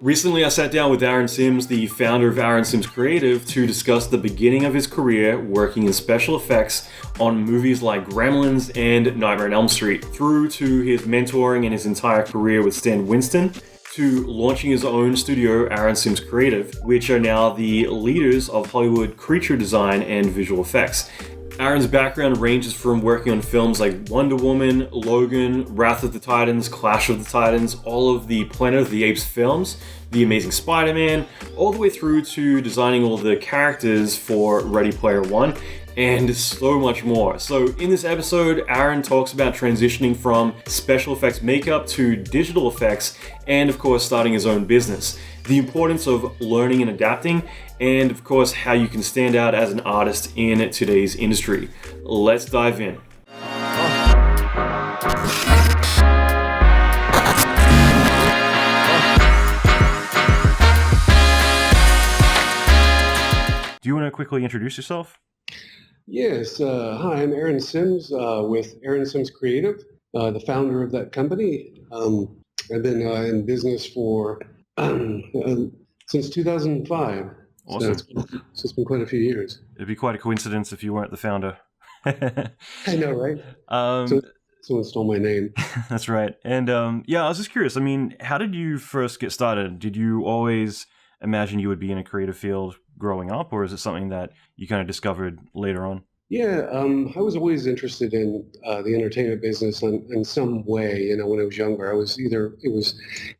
Recently, I sat down with Aaron Sims, the founder of Aaron Sims Creative, to discuss the beginning of his career working in special effects on movies like Gremlins and Nightmare on Elm Street, through to his mentoring and his entire career with Stan Winston, to launching his own studio, Aaron Sims Creative, which are now the leaders of Hollywood creature design and visual effects. Aaron's background ranges from working on films like Wonder Woman, Logan, Wrath of the Titans, Clash of the Titans, all of the Planet of the Apes films, The Amazing Spider-Man, all the way through to designing all the characters for Ready Player One, and so much more. So in this episode, Aaron talks about transitioning from special effects makeup to digital effects, and of course starting his own business, the importance of learning and adapting, and of course how you can stand out as an artist in today's industry. Let's dive in. Do you want to quickly introduce yourself? Yes. Hi, I'm Aaron Sims with Aaron Sims Creative, the founder of that company. I've been in business for since 2005. Awesome. So it's been quite a few years. It'd be quite a coincidence if you weren't the founder. I know, right? Someone stole my name. That's right. And I was just curious. I mean, how did you first get started? Did you always imagine you would be in a creative field growing up, or is it something that you kind of discovered later on? Yeah, I was always interested in the entertainment business in some way. You know, when I was younger,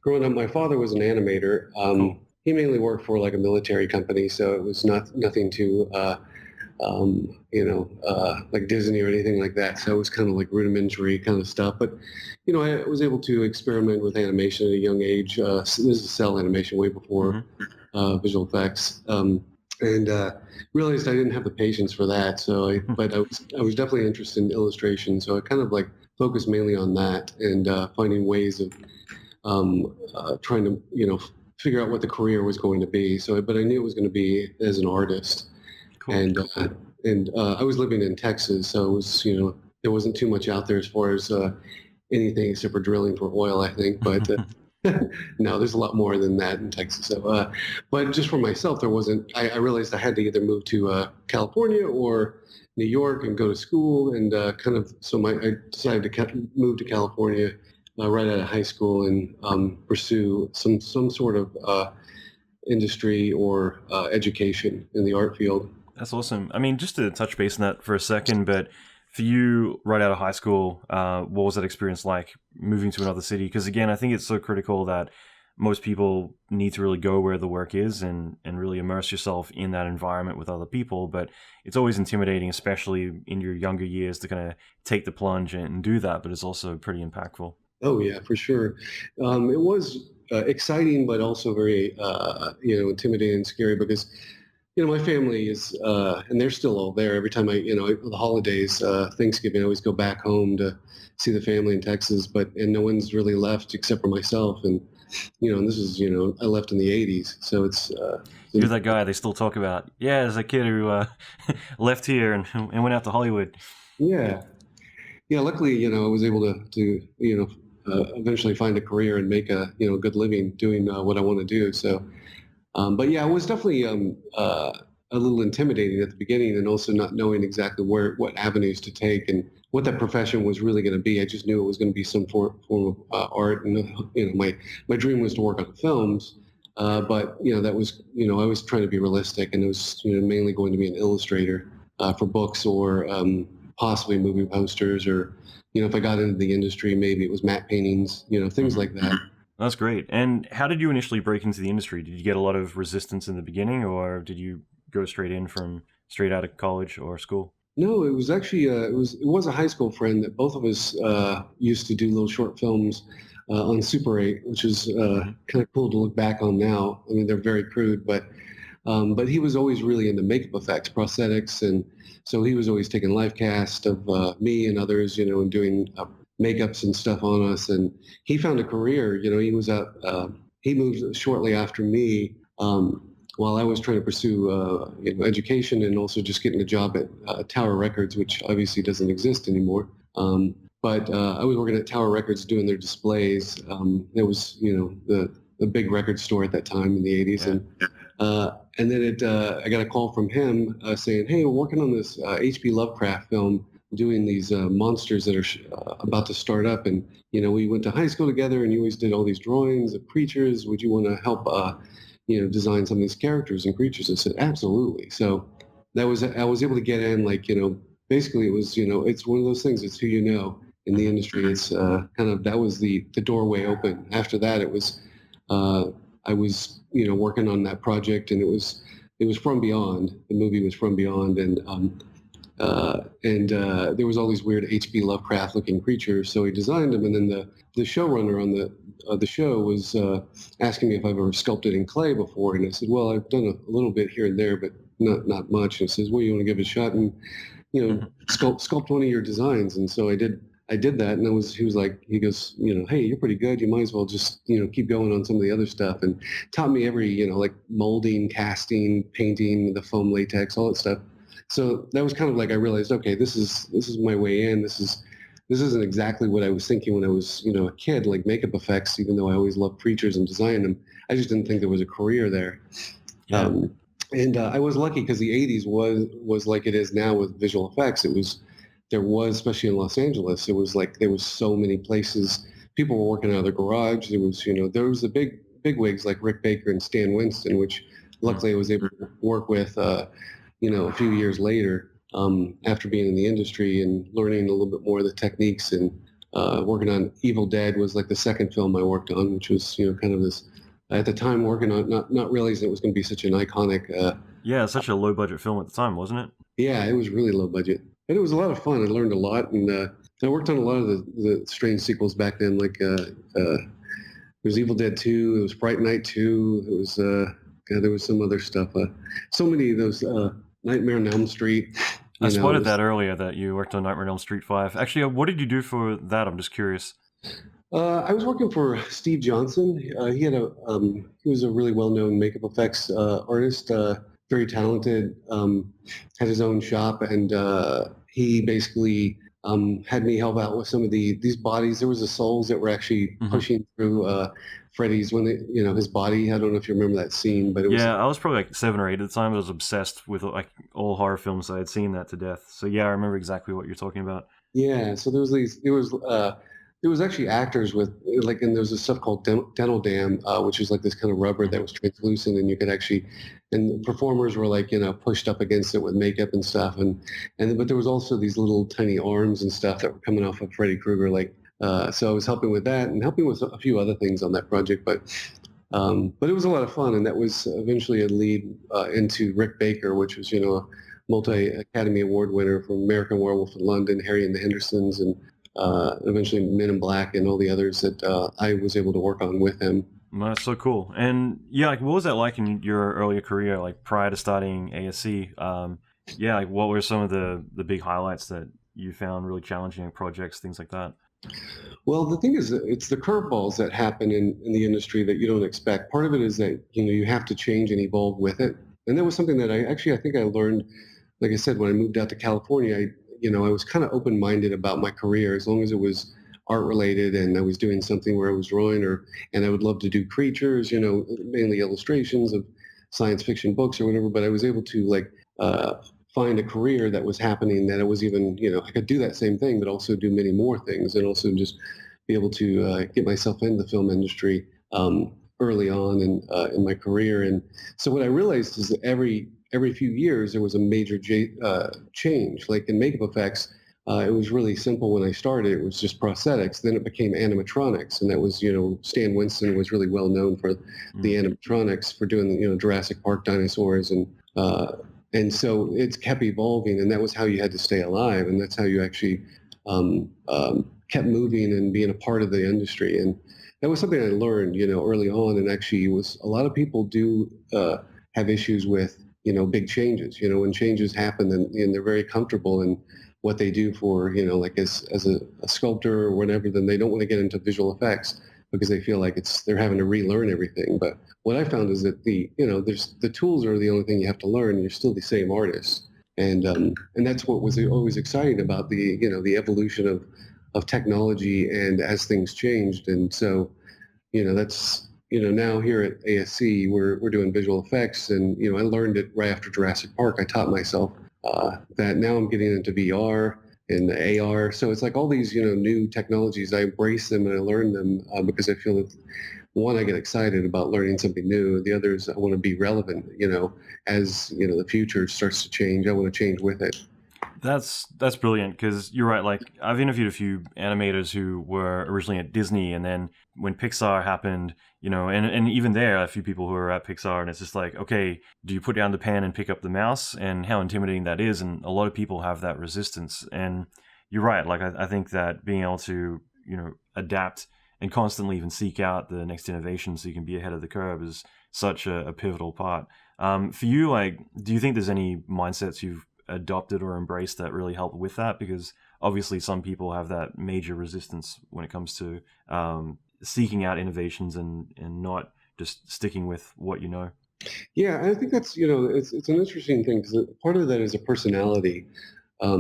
growing up, my father was an animator. Cool. He mainly worked for like a military company, so it was nothing too, like Disney or anything like that. So it was kind of like rudimentary kind of stuff. But, you know, I was able to experiment with animation at a young age. This is cell animation way before visual effects. And realized I didn't have the patience for that. But I was definitely interested in illustration. So I kind of like focused mainly on that and finding ways of trying to, figure out what the career was going to be. But I knew it was going to be as an artist. Cool. And I was living in Texas, so it was, there wasn't too much out there as far as anything except for drilling for oil, I think. But no, there's a lot more than that in Texas. So, but just for myself, there wasn't. I realized I had to either move to California or New York and go to school, and I decided to move to California right out of high school and pursue some sort of industry or education in the art field. That's awesome. I mean, just to touch base on that for a second, but for you, right out of high school, what was that experience like moving to another city? Because again, I think it's so critical that most people need to really go where the work is and really immerse yourself in that environment with other people. But it's always intimidating, especially in your younger years, to kind of take the plunge and do that. But it's also pretty impactful. Oh, yeah, for sure. It was exciting, but also very, intimidating and scary because my family is, and they're still all there. Every time the holidays, Thanksgiving, I always go back home to see the family in Texas, and no one's really left except for myself. And, and this is, I left in the 80s. So it's... You're that guy they still talk about. Yeah, there's a kid who left here and went out to Hollywood. Yeah. Yeah, luckily, I was able to eventually find a career and make a, good living doing what I want to do. So... but yeah, it was definitely a little intimidating at the beginning, and also not knowing exactly what avenues to take and what that profession was really going to be. I just knew it was going to be some form of art, and my dream was to work on films. But that was I was trying to be realistic, and it was mainly going to be an illustrator for books or possibly movie posters, or if I got into the industry, maybe it was matte paintings, things like that. That's great. And how did you initially break into the industry? Did you get a lot of resistance in the beginning, or did you go straight out of college or school? No, it was actually it was a high school friend that both of us used to do little short films on Super 8, which is kind of cool to look back on now. I mean, they're very crude, but he was always really into makeup effects, prosthetics, and so he was always taking live cast of me and others, and doing makeups and stuff on us. And he found a career. He was he moved shortly after me. While I was trying to pursue education and also just getting a job at Tower Records, which obviously doesn't exist anymore. But I was working at Tower Records doing their displays. It was, the a big record store at that time in the 80s. Yeah. And then I got a call from him saying, hey, we're working on this H.P. Lovecraft film, doing these monsters that are about to start up. And, we went to high school together and you always did all these drawings of creatures. Would you want to help, design some of these characters and creatures? I said, absolutely. So I was able to get in, basically it was, it's one of those things. It's who you know in the industry. It's that was the doorway open. After that, it was, I was, working on that project, and it was From Beyond. The movie was From Beyond, and there was all these weird H.P. Lovecraft looking creatures. So he designed them, and then the showrunner on the show was asking me if I've ever sculpted in clay before, and I said, well, I've done a little bit here and there, but not much. And he says, well, you want to give it a shot and sculpt one of your designs. And so I did that, and he goes, hey, you're pretty good. You might as well just, keep going on some of the other stuff, and taught me every, like molding, casting, painting, the foam latex, all that stuff. So that was kind of I realized, okay, this is my way in. This isn't exactly what I was thinking when I was, a kid, like makeup effects, even though I always loved creatures and designing them. I just didn't think there was a career there. Yeah. And I was lucky because the 80s was like it is now with visual effects. There was, especially in Los Angeles, it was there was so many places. People were working out of their garage. There was the big wigs like Rick Baker and Stan Winston, which luckily I was able to work with, a few years later, after being in the industry and learning a little bit more of the techniques, and working on Evil Dead was like the second film I worked on, which was, kind of this, at the time working on, not realizing it was going to be such an iconic. Such a low budget film at the time, wasn't it? Yeah, it was really low budget. And it was a lot of fun. I learned a lot, and I worked on a lot of the strange sequels back then. There was Evil Dead 2, it was Fright Night 2, it was there was some other stuff. So many of those, Nightmare on Elm Street. I spotted that earlier, that you worked on Nightmare on Elm Street 5. Actually, what did you do for that? I'm just curious. I was working for Steve Johnson. He was a really well-known makeup effects artist, very talented, had his own shop, and he basically had me help out with some of these bodies. There was the souls that were actually pushing through Freddy's his body. I don't know if you remember that scene, but it was. Yeah, I was probably 7 or 8 at the time. I was obsessed with all horror films. I had seen that to death. So yeah, I remember exactly what you're talking about. Yeah, so there was actually actors with and there was this stuff called dental dam, which is like this kind of rubber that was translucent, and you could actually, and the performers were pushed up against it with makeup and stuff, but there was also these little tiny arms and stuff that were coming off of Freddy Krueger, so I was helping with that and helping with a few other things on that project, but it was a lot of fun, and that was eventually a lead into Rick Baker, which was a multi-Academy Award winner from American Werewolf in London, Harry and the Hendersons, and eventually Men in Black and all the others that I was able to work on with him. That's so cool. And yeah, what was that like in your earlier career, prior to starting ASC? What were some of the big highlights that you found really challenging projects, things like that? Well, the thing is, it's the curveballs that happen in the industry that you don't expect. Part of it is that you have to change and evolve with it, and that was something that I think I learned. Like I said, when I moved out to California, I was kind of open-minded about my career, as long as it was art-related and I was doing something where I was drawing, and I would love to do creatures, mainly illustrations of science fiction books or whatever. But I was able to find a career that was happening, that it was even, I could do that same thing, but also do many more things, and also just be able to get myself into the film industry early on in my career. And so what I realized is that every few years there was a major change. Like in makeup effects, it was really simple when I started. It was just prosthetics. Then it became animatronics, and that was, Stan Winston was really well known for the animatronics, for doing the, Jurassic Park dinosaurs, and so it's kept evolving, and that was how you had to stay alive, and that's how you actually kept moving and being a part of the industry. And that was something I learned, early on. And actually, a lot of people do have issues with big changes, when changes happen, and they're very comfortable in what they do for, as a sculptor or whatever, then they don't want to get into visual effects because they feel like they're having to relearn everything. But what I found is that the tools are the only thing you have to learn. You're still the same artist. And that's what was always exciting about the evolution of technology, and as things changed. And so, that's, now here at ASC, we're doing visual effects, and I learned it right after Jurassic Park. I taught myself that. Now I'm getting into VR and AR. So it's like all these new technologies. I embrace them and I learn them because I feel that, one, I get excited about learning something new. The others, I want to be relevant. As the future starts to change, I want to change with it. That's brilliant, because you're right. Like, I've interviewed a few animators who were originally at Disney, and then when Pixar happened, and even there are a few people who are at Pixar, and it's just like, okay, do you put down the pen and pick up the mouse, and how intimidating that is, and a lot of people have that resistance. And you're right. Like, I think that being able to adapt and constantly even seek out the next innovation so you can be ahead of the curve is such a pivotal part. For you, like, do you think there's any mindsets you've adopted or embraced that really help with that? Because obviously some people have that major resistance when it comes to seeking out innovations and not just sticking with what you know. Yeah, I think that's it's an interesting thing because part of that is a personality. I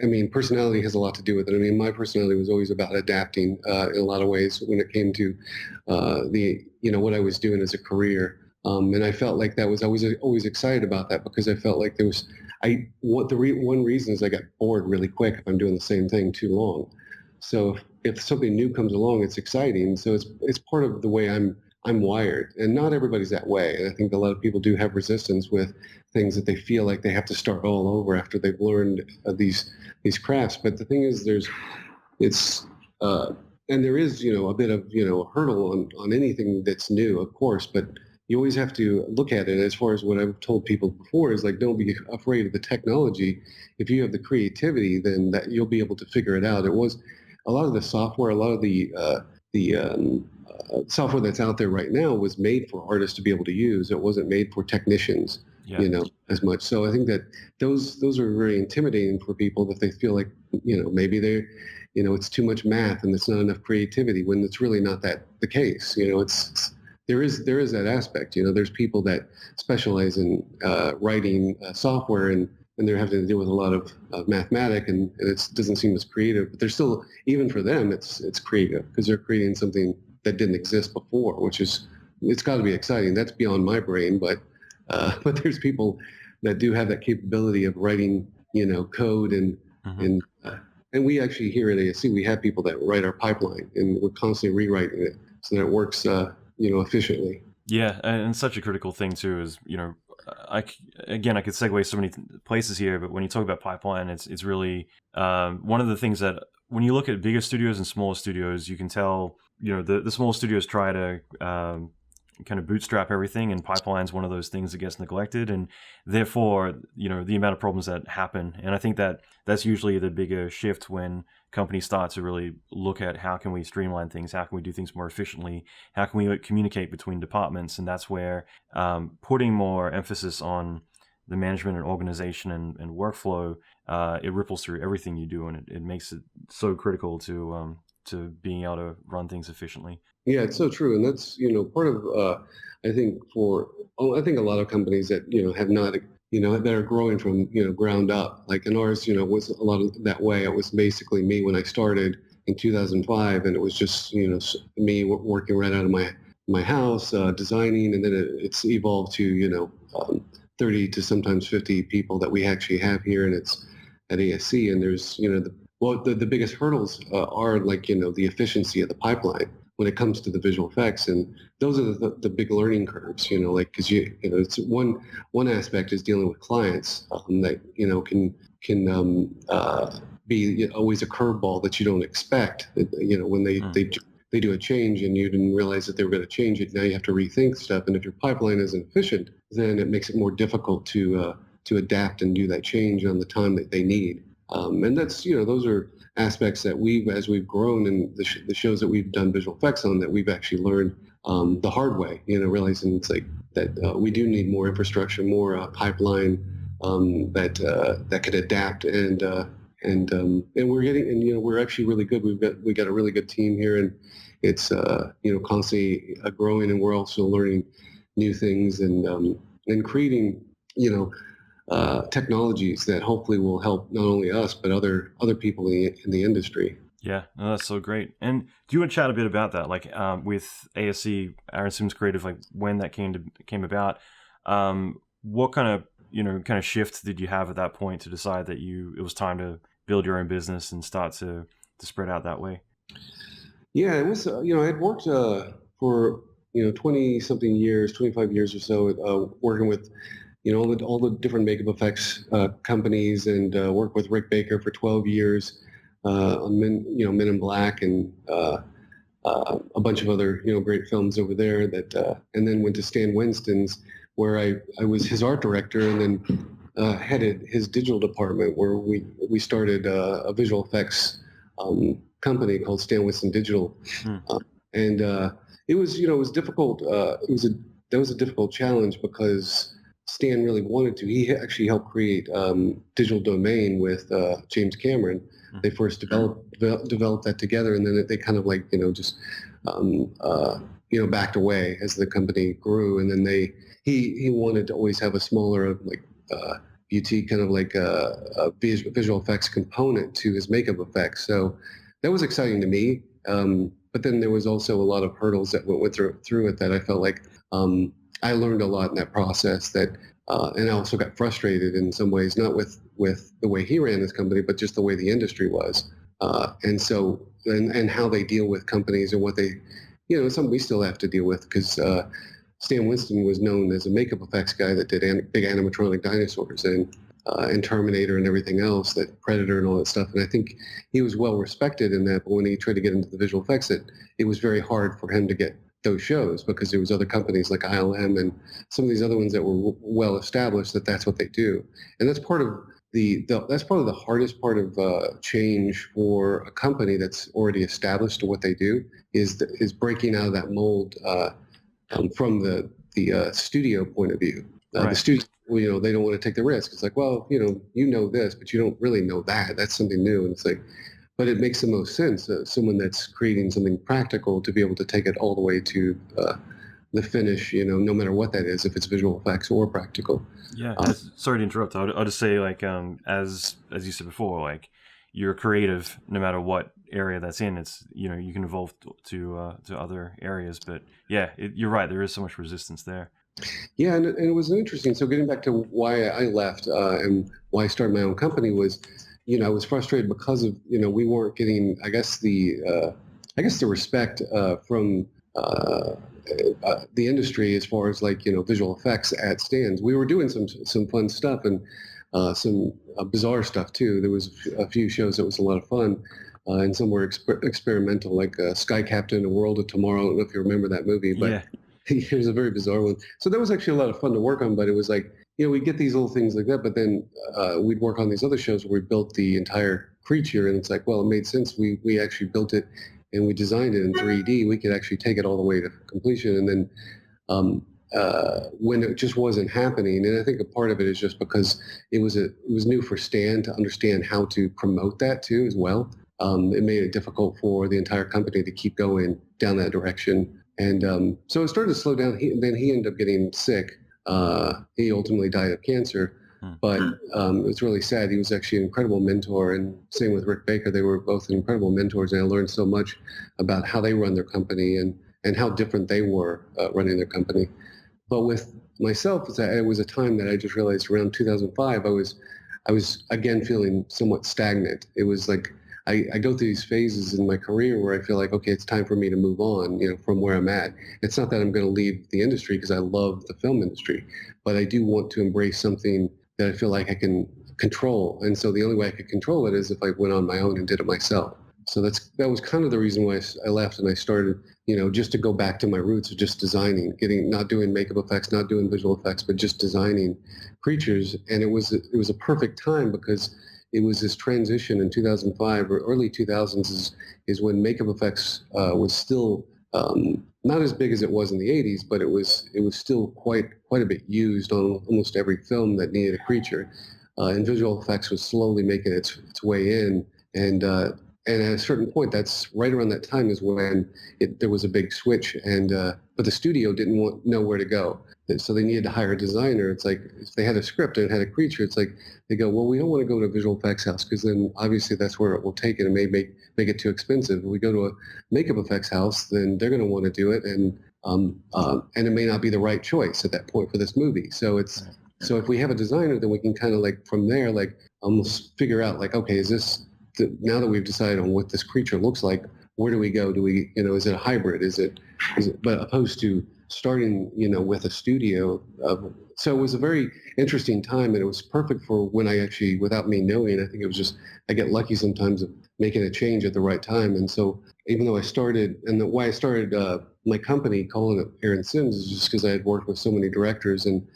mean, personality has a lot to do with it. I mean, my personality was always about adapting in a lot of ways when it came to the what I was doing as a career. And I felt like that was I was always excited about that because I felt like there was one reason is I got bored really quick if I'm doing the same thing too long. So if something new comes along, it's exciting. So it's part of the way I'm wired, and not everybody's that way. And I think a lot of people do have resistance with things that they feel like they have to start all over after they've learned these crafts. But the thing is, it's and there is a bit of a hurdle on anything that's new, of course, but you always have to look at it as far as what I've told people before is like, don't be afraid of the technology. If you have the creativity, then that you'll be able to figure it out. It was a lot of the software, a lot of the software that's out there right now was made for artists to be able to use. It wasn't made for technicians, as much. So I think that those are very intimidating for people that they feel like, maybe they're, it's too much math and it's not enough creativity when it's really not that the case. There is that aspect. There's people that specialize in writing software and they're having to deal with a lot of mathematics and it doesn't seem as creative. But they're still, even for them, it's creative because they're creating something that didn't exist before, which is, it's got to be exciting. That's beyond my brain, but there's people that do have that capability of writing, code and we actually here at ASC, we have people that write our pipeline and we're constantly rewriting it so that it works, efficiently. Yeah, and such a critical thing too is, I could segue so many places here, but when you talk about pipeline, it's really one of the things that when you look at bigger studios and smaller studios, you can tell, the small studios try to kind of bootstrap everything, and pipeline's one of those things that gets neglected, and therefore, the amount of problems that happen. And I think that that's usually the bigger shift when companies start to really look at how can we streamline things, how can we do things more efficiently, how can we communicate between departments, and that's where putting more emphasis on the management and organization and workflow, it ripples through everything you do, and it makes it so critical to being able to run things efficiently. Yeah, it's so true, and that's part of I think I think a lot of companies that have not that are growing from ground up, like in ours, was a lot of that way. It was basically me when I started in 2005, and it was just me working right out of my house, designing, and then it's evolved to 30 to sometimes 50 people that we actually have here, and it's at ASC, and there's the biggest hurdles are like the efficiency of the pipeline when it comes to the visual effects, and those are the big learning curves. Like because it's one aspect is dealing with clients that can be always a curveball that you don't expect. When they do a change and you didn't realize that they were going to change it. Now you have to rethink stuff, and if your pipeline isn't efficient, then it makes it more difficult to adapt and do that change on the time that they need. And that's, those are aspects that as we've grown and the shows that we've done visual effects on, that we've actually learned the hard way, realizing it's like that we do need more infrastructure, more pipeline that could adapt and we're getting, and we're actually really good. We got a really good team here, and it's constantly growing, and we're also learning new things and creating technologies that hopefully will help not only us but other people in the industry. Yeah, no, that's so great. And do you want to chat a bit about that, like with ASC Aaron Sims Creative, like when that came about? What kind of kind of shift did you have at that point to decide that it was time to build your own business and start to spread out that way? Yeah, it was, I'd worked for, 20 something years, 25 years or so, working with, all the different makeup effects companies, and worked with Rick Baker for 12 years on Men in Black, and a bunch of other, great films over there and then went to Stan Winston's, where I was his art director, and then headed his digital department, where we started a visual effects company called Stan Winston Digital. Hmm. And it was, it was difficult. That was a difficult challenge because Stan really wanted to. He actually helped create Digital Domain with James Cameron. They first developed that together, and then they kind of like, just backed away as the company grew. And then he wanted to always have a smaller, like boutique, kind of like a visual effects component to his makeup effects. So that was exciting to me. But then there was also a lot of hurdles that went through it that I felt like I learned a lot in that process. And I also got frustrated in some ways, not with the way he ran his company, but just the way the industry was. And how they deal with companies, and what they, something we still have to deal with, because Stan Winston was known as a makeup effects guy that did big animatronic dinosaurs and Terminator and everything else, that Predator and all that stuff. And I think he was well respected in that, but when he tried to get into the visual effects, it was very hard for him to get those shows, because there was other companies like ILM and some of these other ones that were well established that's what they do. And that's part of that's probably the hardest part of change for a company that's already established to what they do, is breaking out of that mold from the studio point of view. Right. The studio, they don't want to take the risk. It's like, well, you know this, but you don't really know that. That's something new. And it's like, but it makes the most sense. Someone that's creating something practical to be able to take it all the way to the finish, no matter what that is, if it's visual effects or practical. Yeah. Sorry to interrupt. I'll just say, like, as you said before, like, you're creative no matter what area that's in. It's, you can evolve to other areas, but yeah, you're right. There is so much resistance there. Yeah, and it was interesting. So getting back to why I left and why I started my own company was, I was frustrated because of, we weren't getting, I guess the respect from the industry as far as, like, visual effects at stands. We were doing some fun stuff, and some bizarre stuff too. There was a few shows that was a lot of fun. And some were experimental, like Sky Captain, A World of Tomorrow. I don't know if you remember that movie, but Yeah. it was a very bizarre one. So that was actually a lot of fun to work on, but it was like, we'd get these little things like that, but then we'd work on these other shows where we built the entire creature, and it's like, well, it made sense. We actually built it and we designed it in 3D. We could actually take it all the way to completion. And then when it just wasn't happening, and I think a part of it is just because it was new for Stan to understand how to promote that too as well. It made it difficult for the entire company to keep going down that direction. And so it started to slow down. Then he ended up getting sick. He ultimately died of cancer, but it was really sad. He was actually an incredible mentor, and same with Rick Baker. They were both incredible mentors, and I learned so much about how they run their company and how different they were running their company. But with myself, it was a time that I just realized around 2005, I was again feeling somewhat stagnant. It was like I go through these phases in my career where I feel like, okay, it's time for me to move on, from where I'm at. It's not that I'm going to leave the industry, because I love the film industry, but I do want to embrace something that I feel like I can control. And so the only way I could control it is if I went on my own and did it myself. So that was kind of the reason why I left, and I started, just to go back to my roots of just designing, not doing makeup effects, not doing visual effects, but just designing creatures. And it was a perfect time, because it was this transition in 2005 or early 2000s is when makeup effects was still not as big as it was in the 80s, but it was still quite a bit used on almost every film that needed a creature. And visual effects was slowly making its way in. And at a certain point, that's right around that time is when there was a big switch, but the studio didn't know where to go. So they needed to hire a designer. It's like if they had a script and it had a creature, it's like they go, well, we don't want to go to a visual effects house because then obviously that's where it will take it and may make it too expensive. If we go to a makeup effects house, then they're going to want to do it, and it may not be the right choice at that point for this movie. So it's so if we have a designer, then we can kind of like from there, like almost figure out like, okay, is this now that we've decided on what this creature looks like, where do we go? Do we, is it a hybrid? Is it, but opposed to starting, with a studio. So it was a very interesting time, and it was perfect for when I actually, without me knowing, I think it was just, I get lucky sometimes of making a change at the right time. And so even though I started, and why I started my company, calling it Aaron Sims, is just because I had worked with so many directors, and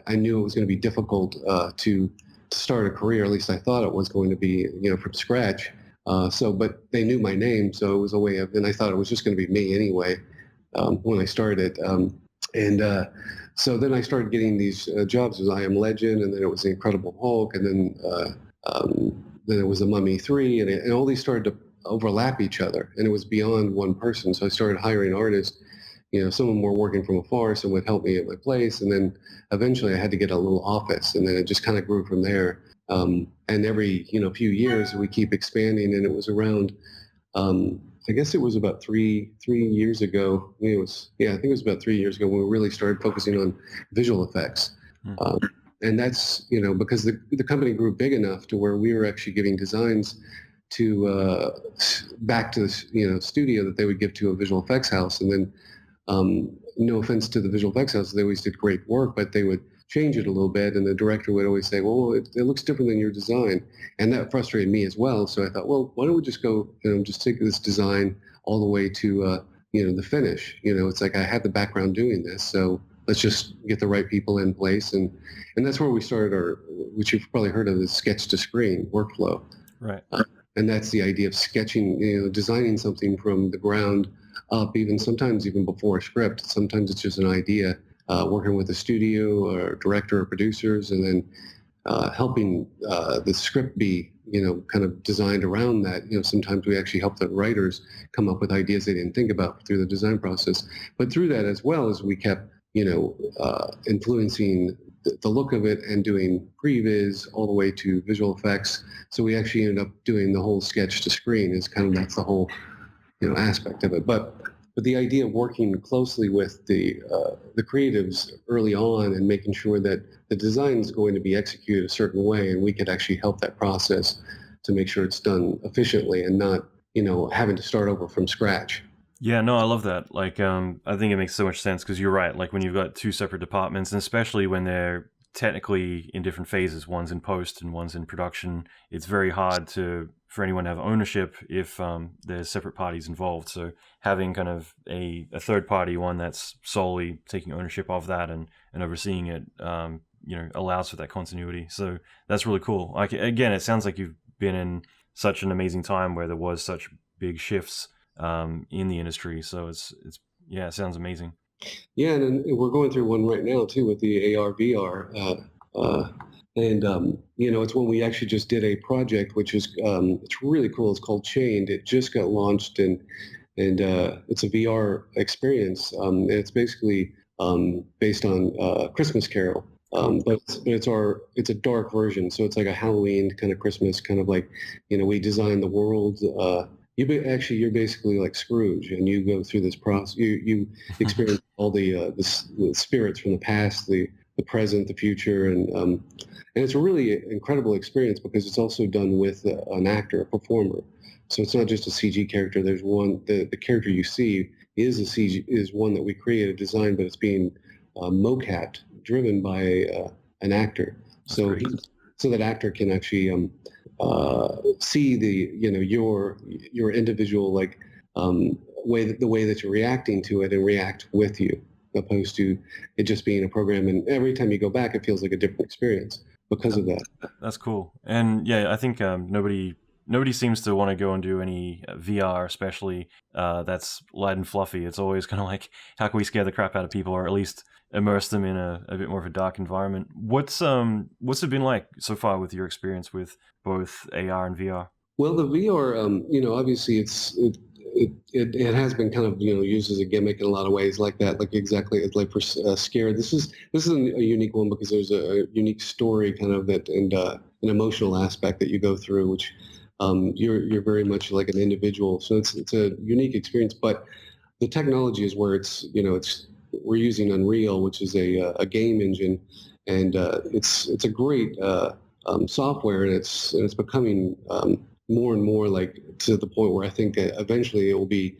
I knew it was going to be difficult to start a career. At least I thought it was going to be, from scratch. But they knew my name, so it was a way of, and I thought it was just going to be me anyway when I started. So then I started getting these jobs as I Am Legend, and then it was the Incredible Hulk, and then it was the Mummy 3, and all these started to overlap each other, and it was beyond one person. So I started hiring artists. Some of them were working from afar, some would help me at my place, and then eventually I had to get a little office, and then it just kind of grew from there. And every few years we keep expanding, and it was around I guess it was about three years ago. I think it was about 3 years ago when we really started focusing on visual effects. And that's because the company grew big enough to where we were actually giving designs to back to the studio that they would give to a visual effects house, and then no offense to the visual effects house, they always did great work, but they would change it a little bit, and the director would always say, well, it looks different than your design, and that frustrated me as well. So I thought, well, why don't we just go just take this design all the way to the finish. It's like I had the background doing this, so let's just get the right people in place, and that's where we started our, which you've probably heard of, is sketch to screen workflow. Right. And that's the idea of sketching, designing something from the ground up, sometimes even before a script. Sometimes it's just an idea, working with a studio or director or producers, and then helping the script be, kind of designed around that. Sometimes we actually help the writers come up with ideas they didn't think about through the design process. But through that, as well as we kept, influencing the look of it and doing previs all the way to visual effects. So we actually ended up doing the whole sketch to screen. That's the whole aspect of it. But the idea of working closely with the creatives early on and making sure that the design is going to be executed a certain way, and we could actually help that process to make sure it's done efficiently and not having to start over from scratch. Yeah, no, I love that. Like, I think it makes so much sense because you're right. Like when you've got two separate departments, and especially when they're technically in different phases, one's in post and one's in production, it's very hard for anyone to have ownership if there's separate parties involved. So having kind of a third party, one that's solely taking ownership of that and overseeing it, allows for that continuity. So that's really cool. Like, again, it sounds like you've been in such an amazing time where there was such big shifts in the industry. So it sounds amazing. Yeah, and we're going through one right now too with the AR VR, and it's one we actually just did a project, which is it's really cool. It's called Chained. It just got launched, and it's a VR experience. And it's basically based on Christmas Carol, but it's a dark version. So it's like a Halloween kind of Christmas, kind of like we designed the world. You're basically like Scrooge, and you go through this process. You experience all the spirits from the past, the present, the future, and it's a really incredible experience because it's also done with an actor, a performer. So it's not just a CG character. There's one, the character you see is a CG, is one that we created, designed, but it's being mocapped, driven by an actor. So that actor can actually see your individual the way that you're reacting to it and react with you, opposed to it just being a program. And every time you go back, it feels like a different experience because of that. That's cool. And yeah, I think nobody seems to want to go and do any VR, especially that's light and fluffy. It's always kind of like, how can we scare the crap out of people, or at least immerse them in a bit more of a dark environment? What's it been like so far with your experience with both AR and VR? Well, the VR, obviously it has been kind of used as a gimmick in a lot of ways, like that, like exactly like for Scared. This is a unique one because there's a unique story kind of that, and an emotional aspect that you go through, which you're very much like an individual. So it's a unique experience, but the technology is where it's we're using Unreal, which is a game engine, and it's a great software, and it's becoming more and more like to the point where I think that eventually it will be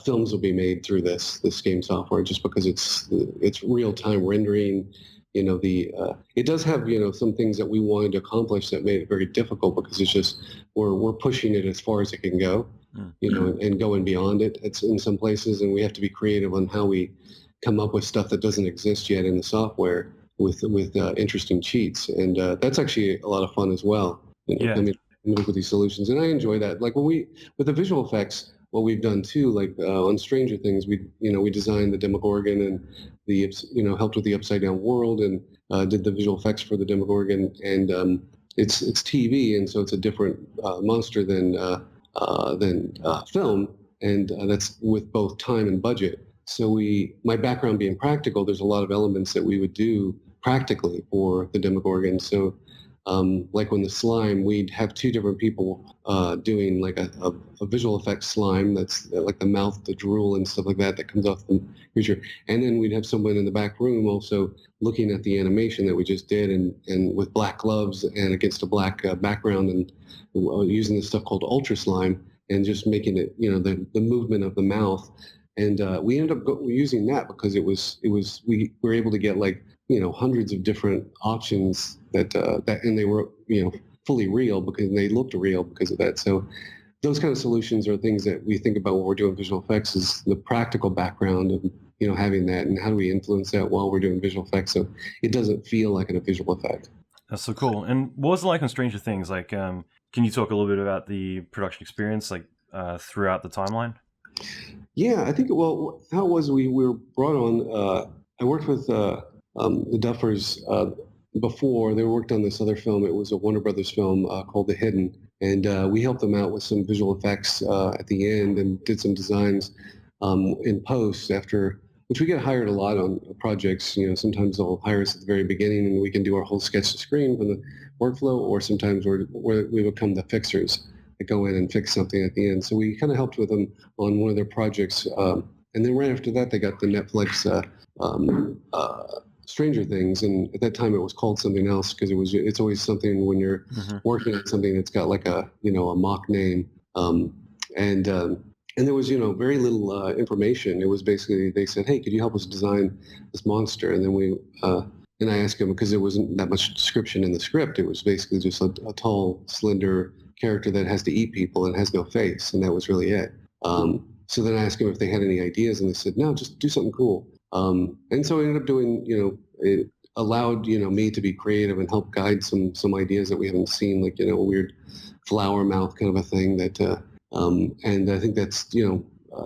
films will be made through this game software, just because it's real time rendering. It does have some things that we wanted to accomplish that made it very difficult, because it's just we're pushing it as far as it can go, and going beyond it. It's in some places, and we have to be creative on how we come up with stuff that doesn't exist yet in the software with interesting cheats, and that's actually a lot of fun as well. Coming up with these solutions, and I enjoy that. Like with the visual effects, what we've done too, like on Stranger Things, we designed the Demogorgon, and helped with the Upside Down World, and did the visual effects for the Demogorgon, and it's TV, and so it's a different monster than film, and that's with both time and budget. So my background being practical, there's a lot of elements that we would do practically for the Demogorgon. So like when the slime, we'd have two different people doing like a visual effects slime that's like the mouth, the drool and stuff like that comes off the creature. And then we'd have someone in the back room also looking at the animation that we just did, and with black gloves and against a black background, and using this stuff called ultra slime, and just making it, the movement of the mouth. And we ended up using that because we were able to get like hundreds of different options that and they were fully real, because they looked real because of that. So those kind of solutions are things that we think about when we're doing visual effects, is the practical background of having that, and how do we influence that while we're doing visual effects so it doesn't feel like a visual effect. That's so cool. And what was it like on Stranger Things? Like, can you talk a little bit about the production experience, like throughout the timeline? Yeah, I think, well, how it was, we were brought on, I worked with the Duffers before. They worked on this other film. It was a Warner Brothers film called The Hidden, and we helped them out with some visual effects at the end, and did some designs in post after, which we get hired a lot on projects. Sometimes they'll hire us at the very beginning, and we can do our whole sketch to screen from the workflow, or sometimes we become the fixers that go in and fix something at the end. So we kind of helped with them on one of their projects. And then right after that, they got the Netflix Stranger Things. And at that time, it was called something else, because it's always something when you're working on something that's got like a mock name. And there was, very little information. It was basically, they said, hey, could you help us design this monster? And then and I asked him, because there wasn't that much description in the script. It was basically just a tall, slender character that has to eat people and has no face, and that was really it. So then I asked him if they had any ideas, and they said, no, just do something cool. And so I ended up doing, it allowed, me to be creative and help guide some ideas that we haven't seen, like, a weird flower mouth kind of a thing that, and I think that's,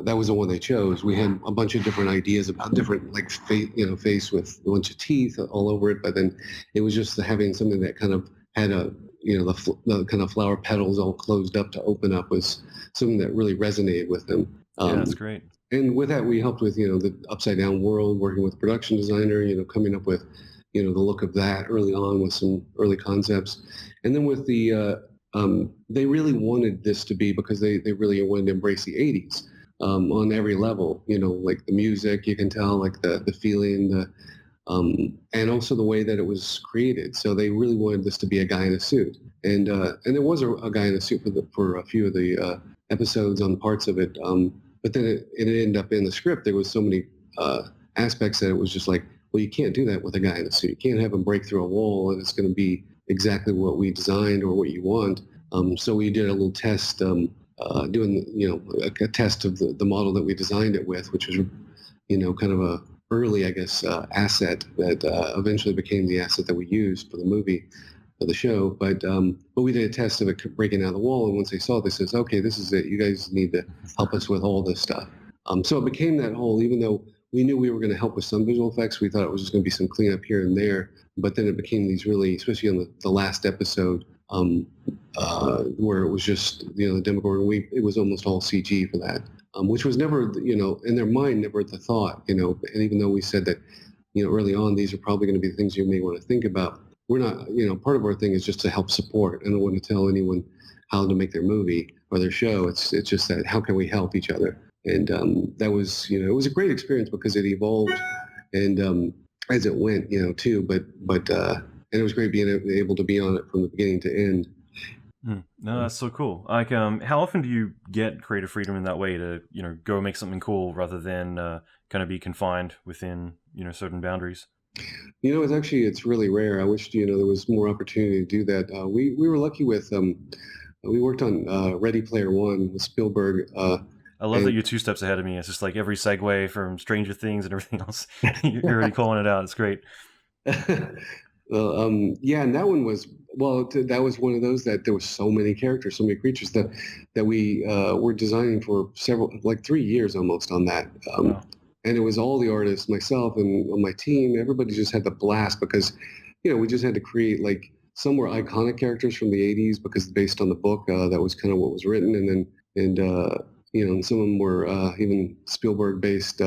that was the one they chose. We had a bunch of different ideas about different, like, face with a bunch of teeth all over it, but then it was just having something that kind of had the kind of flower petals all closed up to open up, was something that really resonated with them. Yeah, that's great. And with that, we helped with, the Upside Down World, working with a production designer, coming up with, the look of that early on with some early concepts. And then with the, they really wanted this to be, because they really wanted to embrace the 80s on every level, like the music, you can tell, like the feeling, and also the way that it was created. So they really wanted this to be a guy in a suit. And there was a guy in a suit for a few of the episodes on parts of it. But then it ended up in the script. There was so many aspects that it was just like, well, you can't do that with a guy in a suit. You can't have him break through a wall and it's going to be exactly what we designed or what you want. So we did a little test, doing, a test of the model that we designed it with, which was, kind of a early, I guess, asset that eventually became the asset that we used for the movie, for the show. But we did a test of it breaking out of the wall, and once they saw it, they says, okay, this is it. You guys need to help us with all this stuff. So it became that whole, even though we knew we were going to help with some visual effects, we thought it was just going to be some cleanup here and there. But then it became these really, especially on the last episode, where it was just the Demogorgon. It was almost all CG for that, which was never in their mind never the thought. And even though we said that early on these are probably going to be the things you may want to think about, we're not. Part of our thing is just to help support. I don't want to tell anyone how to make their movie or their show. It's just that how can we help each other? And that was it was a great experience because it evolved and as it went too. But and it was great being able to be on it from the beginning to end. No, that's so cool. Like, how often do you get creative freedom in that way to, go make something cool rather than kind of be confined within, certain boundaries? It's really rare. I wish, there was more opportunity to do that. We were lucky with, we worked on Ready Player One with Spielberg. I love that you're 2 steps ahead of me. It's just like every segue from Stranger Things and everything else. You're already calling it out. It's great. Well, yeah, and that one was that was one of those that there was so many characters, so many creatures that we were designing for like 3 years almost on that. Wow. And it was all the artists, myself and my team. Everybody just had the blast because, we just had to create like some were iconic characters from the '80s because based on the book, that was kind of what was written, and some of them were even Spielberg-based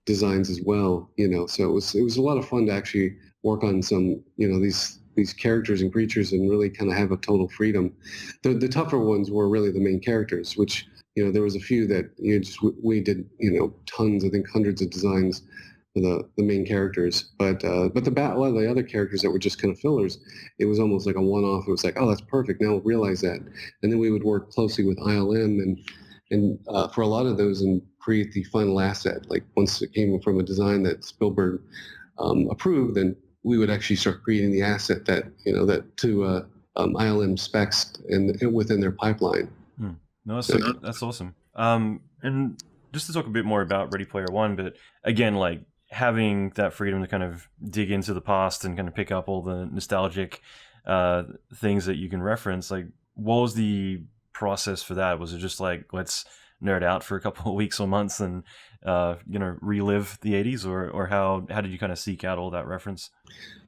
designs as well. So it was a lot of fun to actually work on some, these characters and creatures and really kind of have a total freedom. The tougher ones were really the main characters, which, there was a few that we did, tons, I think hundreds of designs for the main characters. But a lot of the other characters that were just kind of fillers, it was almost like a one-off. It was like, oh, that's perfect. Now we'll realize that. And then we would work closely with ILM and for a lot of those and create the final asset. Like once it came from a design that Spielberg approved, then we would actually start creating the asset that to ILM specs and within their pipeline. No, that's awesome. And just to talk a bit more about Ready Player One, but again, like having that freedom to kind of dig into the past and kind of pick up all the nostalgic things that you can reference. Like, what was the process for that? Was it just like, let's nerd out for a couple of weeks or months and relive the '80s, or how did you kind of seek out all that reference?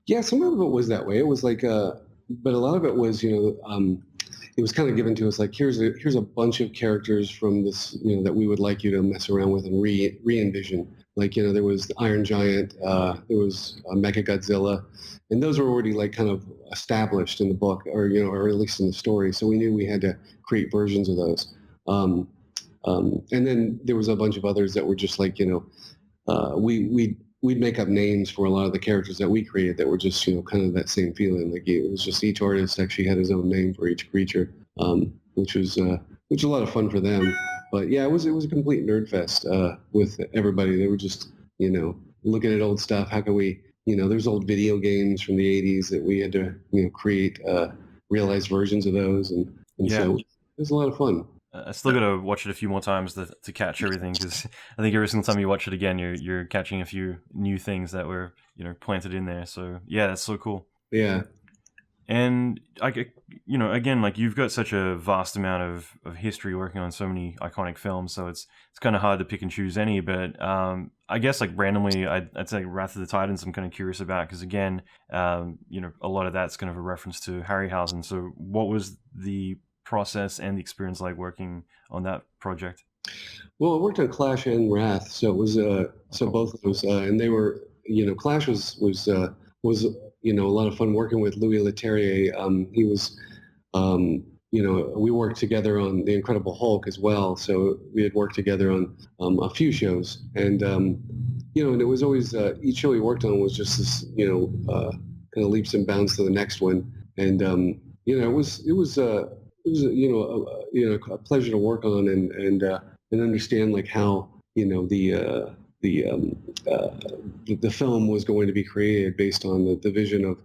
Yeah, some of it was that way. It was like, but a lot of it was, it was kind of given to us like, here's a bunch of characters from this, that we would like you to mess around with and re-envision. Like, there was the Iron Giant, there was Mecha Godzilla, and those were already like kind of established in the book, or or at least in the story. So we knew we had to create versions of those. And then there was a bunch of others that were just like, we'd make up names for a lot of the characters that we created that were just, kind of that same feeling. Like it was just each artist actually had his own name for each creature, which was a lot of fun for them. But yeah, it was a complete nerd fest with everybody. They were just, looking at old stuff. How can we, there's old video games from the '80s that we had to, create realized versions of those, and Yeah. so it was a lot of fun. I still got to watch it a few more times to catch everything, because I think every single time you watch it again, you're catching a few new things that were planted in there. So yeah, that's so cool. Yeah. And again, like you've got such a vast amount of history working on so many iconic films, so it's kind of hard to pick and choose any. But I guess like randomly, I'd say Wrath of the Titans. I'm kind of curious about, because again, a lot of that's kind of a reference to Harryhausen. So what was the process and the experience like working on that project? Well, I worked on Clash and Wrath, so it was so both of those, and they were, Clash was a lot of fun working with Louis Leterrier. He was, we worked together on The Incredible Hulk as well, so we had worked together on a few shows, and and it was always each show we worked on was just this, kind of leaps and bounds to the next one, and it was a pleasure to work on and understand like how the film was going to be created based on the vision of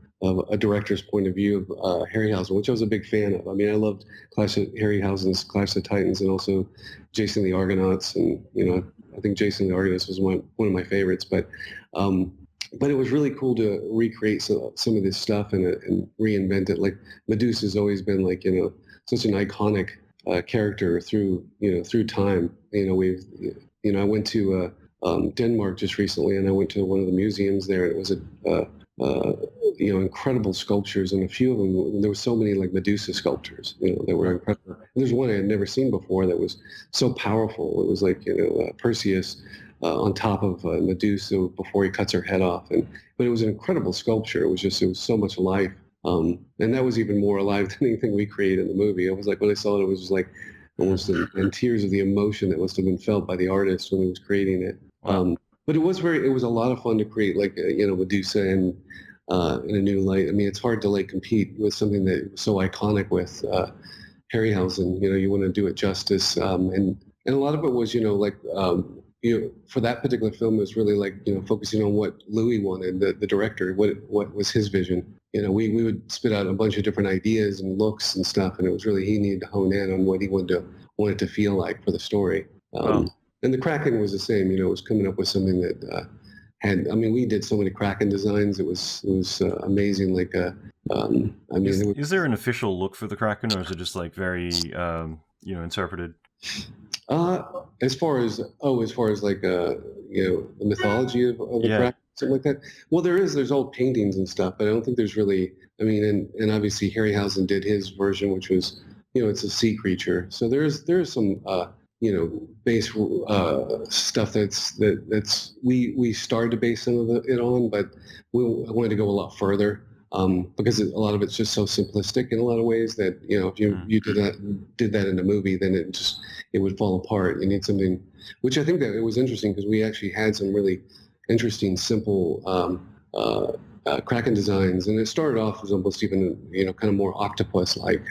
a director's point of view of Harryhausen, which I was a big fan of. I mean, I loved Harryhausen's Clash of the Titans and also Jason and the Argonauts, and I think Jason and the Argonauts was one of my favorites, but it was really cool to recreate some of this stuff and reinvent it. Like Medusa's always been like such an iconic character through time. I went to Denmark just recently, and I went to one of the museums there. It was incredible sculptures, and a few of them, there were so many like Medusa sculptures, that were incredible. And there's one I had never seen before that was so powerful. It was like, Perseus on top of Medusa before he cuts her head off. But it was an incredible sculpture. It was so much life. And that was even more alive than anything we created in the movie. It was like, when I saw it, it was just like almost in tears of the emotion that must have been felt by the artist when he was creating it. But it was a lot of fun to create, like, Medusa and in a new light. I mean, it's hard to like compete with something that was so iconic with Harryhausen. You want to do it justice, and a lot of it was, for that particular film, it was really like, focusing on what Louis wanted, the director, what was his vision. We would spit out a bunch of different ideas and looks and stuff, and it was really, he needed to hone in on what he wanted to feel like for the story. And the Kraken was the same. It was coming up with something that we did so many Kraken designs. It was amazing. Like, is there an official look for the Kraken, or is it just like very, interpreted? As far as like, the mythology of the Kraken, something like that. Well, there's old paintings and stuff, but I don't think there's really, and obviously Harryhausen did his version, which was, it's a sea creature. So there's some, base stuff that's we started to base some of it on, but I wanted to go a lot further, because a lot of it's just so simplistic in a lot of ways that, if you did that in a movie, then it would fall apart. You need something, which I think that it was interesting, because we actually had some really interesting, simple Kraken designs, and it started off as almost even, kind of more octopus-like,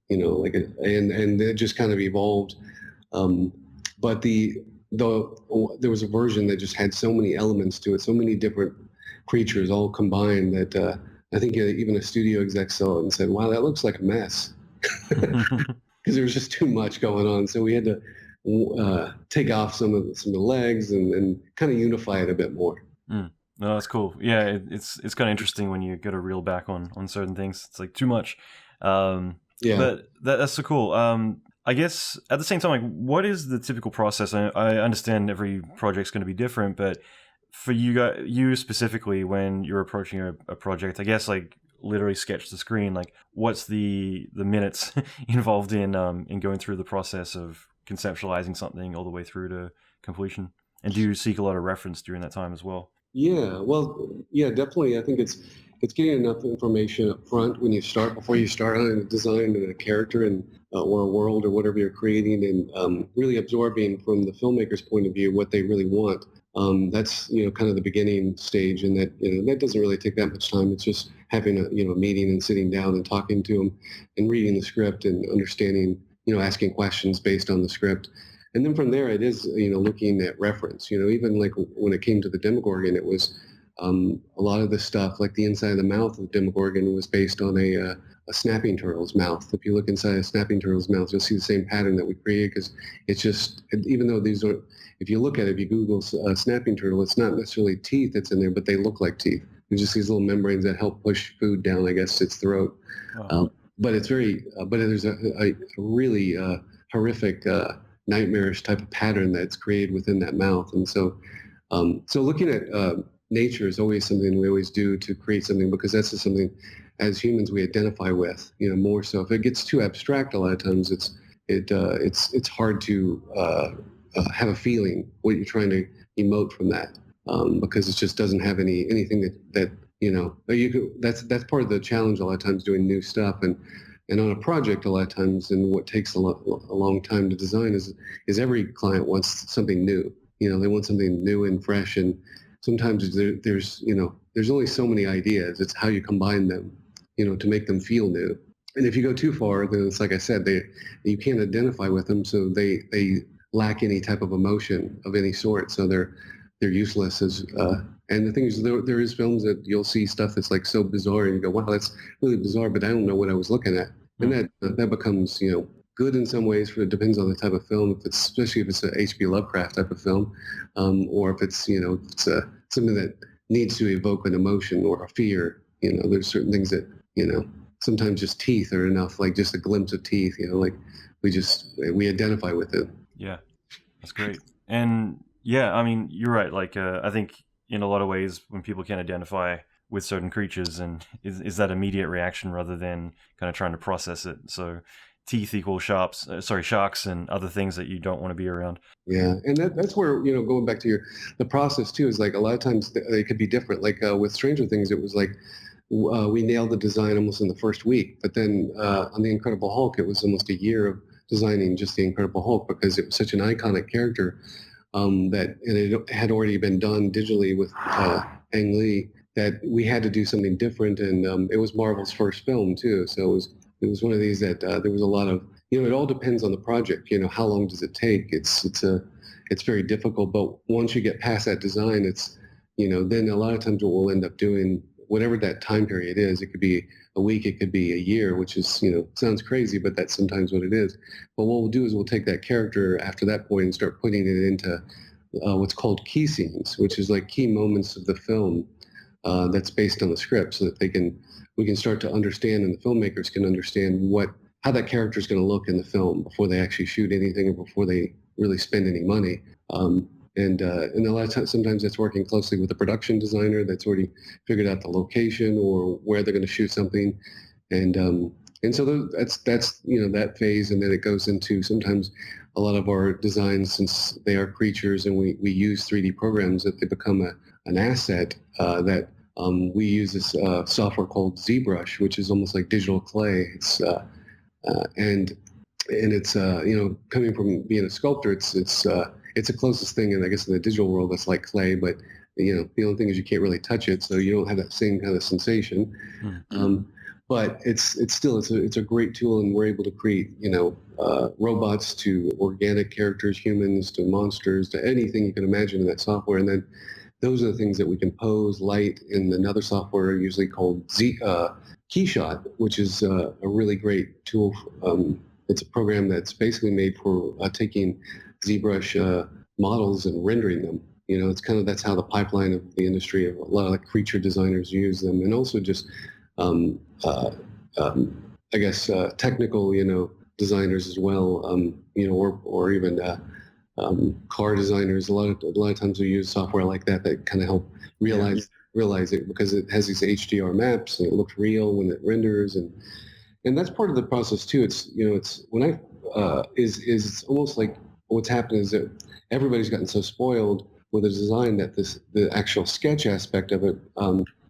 and it just kind of evolved. But there was a version that just had so many elements to it, so many different creatures all combined, that I think even a studio exec saw it and said, "Wow, that looks like a mess," because there was just too much going on. So we had to take off some of the legs and kind of unify it a bit more. No, that's cool. Yeah, it's kind of interesting when you get to reel back on certain things. It's like too much. But that's so cool. I guess at the same time, like, what is the typical process? I understand every project's going to be different, but for you specifically, when you're approaching a project, I guess, like, literally sketch the screen, like, what's the minutes involved in going through the process of conceptualizing something all the way through to completion? And do you seek a lot of reference during that time as well? Yeah, well, yeah, definitely. I think it's getting enough information up front before you start on a design and a character and or a world or whatever you're creating, and really absorbing from the filmmaker's point of view what they really want. That's kind of the beginning stage, and that doesn't really take that much time. It's just having a meeting and sitting down and talking to them and reading the script and understanding, asking questions based on the script. And then from there, it is, looking at reference. Even like when it came to the Demogorgon, it was a lot of the stuff, like the inside of the mouth of the Demogorgon, was based on a snapping turtle's mouth. If you look inside a snapping turtle's mouth, you'll see the same pattern that we created, because it's just, even though these are, if you look at it, if you Google snapping turtle, it's not necessarily teeth that's in there, but they look like teeth. There's just these little membranes that help push food down, I guess, its throat. Wow. But it's very, but there's a really horrific, nightmarish type of pattern that's created within that mouth. And so looking at nature is always something we always do to create something, because that's just something as humans we identify with, more so. If it gets too abstract, a lot of times it's hard to have a feeling what you're trying to emote from that, because it just doesn't have anything that that's part of the challenge a lot of times doing new stuff. And on a project, a lot of times, and what takes a long time to design is every client wants something new. They want something new and fresh, and sometimes there's only so many ideas. It's how you combine them, to make them feel new. And if you go too far, then it's like I said, you can't identify with them, so they lack any type of emotion of any sort. So they're useless as. And the thing is, there is films that you'll see stuff that's like so bizarre, and you go, "Wow, that's really bizarre," but I don't know what I was looking at, and that becomes good in some ways. It depends on the type of film. Especially if it's a H.P. Lovecraft type of film, or if it's something that needs to evoke an emotion or a fear. There's certain things that sometimes just teeth are enough, like just a glimpse of teeth. Like we identify with it. Yeah, that's great. And yeah, I mean, you're right. Like, I think in a lot of ways when people can identify with certain creatures, and is that immediate reaction rather than kind of trying to process it. So teeth equal sharks and other things that you don't want to be around. Yeah, and that's where, going back to the process too, is like a lot of times they could be different. Like with Stranger Things, it was like we nailed the design almost in the first week, but then on the Incredible Hulk, it was almost a year of designing just the Incredible Hulk because it was such an iconic character, and it had already been done digitally with Ang Lee, that we had to do something different, and it was Marvel's first film too, so it was one of these that there was a lot of, it all depends on the project. How long does it take? It's very difficult, but once you get past that design, then a lot of times what we'll end up doing, whatever that time period is, it could be a week, it could be a year, which is, sounds crazy, but that's sometimes what it is. But what we'll do is we'll take that character after that point and start putting it into what's called key scenes, which is like key moments of the film that's based on the script, so that we can start to understand, and the filmmakers can understand how that character is going to look in the film before they actually shoot anything or before they really spend any money. And a lot of times, sometimes that's working closely with a production designer that's already figured out the location or where they're going to shoot something. And so that's that phase, and then it goes into sometimes a lot of our designs, since they are creatures and we use 3D programs, that they become an asset that we use this software called ZBrush, which is almost like digital clay. It's and it's coming from being a sculptor, it's the closest thing, and I guess in the digital world that's like clay, but the only thing is you can't really touch it, so you don't have that same kind of sensation. Mm-hmm. But it's a great tool, and we're able to create robots to organic characters, humans to monsters to anything you can imagine in that software, and then those are the things that we can pose, light in another software usually called Keyshot, which is a really great tool. It's a program that's basically made for taking ZBrush models and rendering them. It's that's how the pipeline of the industry, of a lot of the creature designers use them, and also just I guess technical designers as well, or even car designers. A lot of times we use software like that kind of help realize it, because it has these HDR maps and it looks real when it renders, and that's part of the process too. It's when it's almost like what's happened is that everybody's gotten so spoiled with the design that the actual sketch aspect of it,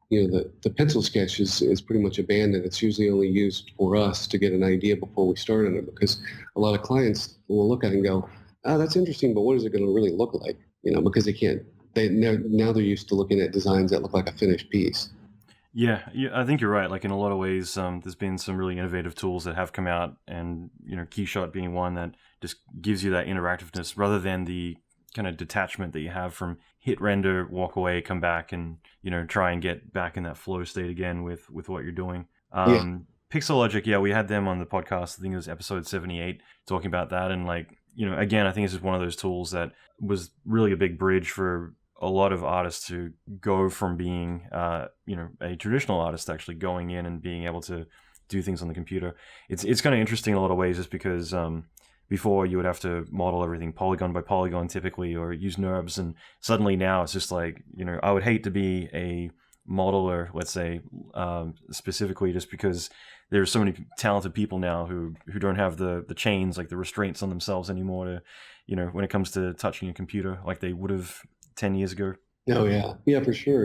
the pencil sketch is pretty much abandoned. It's usually only used for us to get an idea before we start on it, because a lot of clients will look at it and go, "Oh, that's interesting, but what is it going to really look like?" Because they can't. Now they're used to looking at designs that look like a finished piece. Yeah, I think you're right. Like in a lot of ways, there's been some really innovative tools that have come out, and Keyshot being one that just gives you that interactiveness rather than the kind of detachment that you have from hit render, walk away, come back, and try and get back in that flow state again with what you're doing. Pixelogic, yeah, we had them on the podcast. I think it was episode 78, talking about that, and again, I think this is one of those tools that was really a big bridge for a lot of artists to go from being, a traditional artist, actually going in and being able to do things on the computer. It's kind of interesting in a lot of ways, just because before you would have to model everything polygon by polygon typically, or use NURBS, and suddenly now it's just like, I would hate to be a modeler, let's say, specifically, just because there's so many talented people now who don't have the chains, like the restraints on themselves anymore to, when it comes to touching a computer like they would have 10 years ago. Oh, yeah, for sure.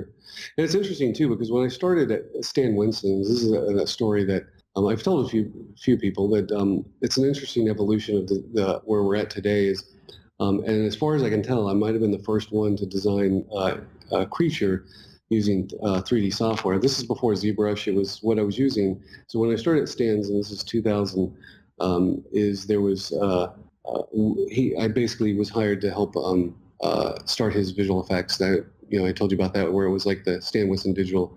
And it's interesting too, because when I started at Stan Winston's, this is a story that I've told a few people, but it's an interesting evolution of the where we're at today. And as far as I can tell, I might have been the first one to design a creature using 3D software. This is before ZBrush. It was what I was using. So when I started at Stan's, and this is 2000, I basically was hired to help start his visual effects. That I told you about that, where it was like the Stan Winston digital.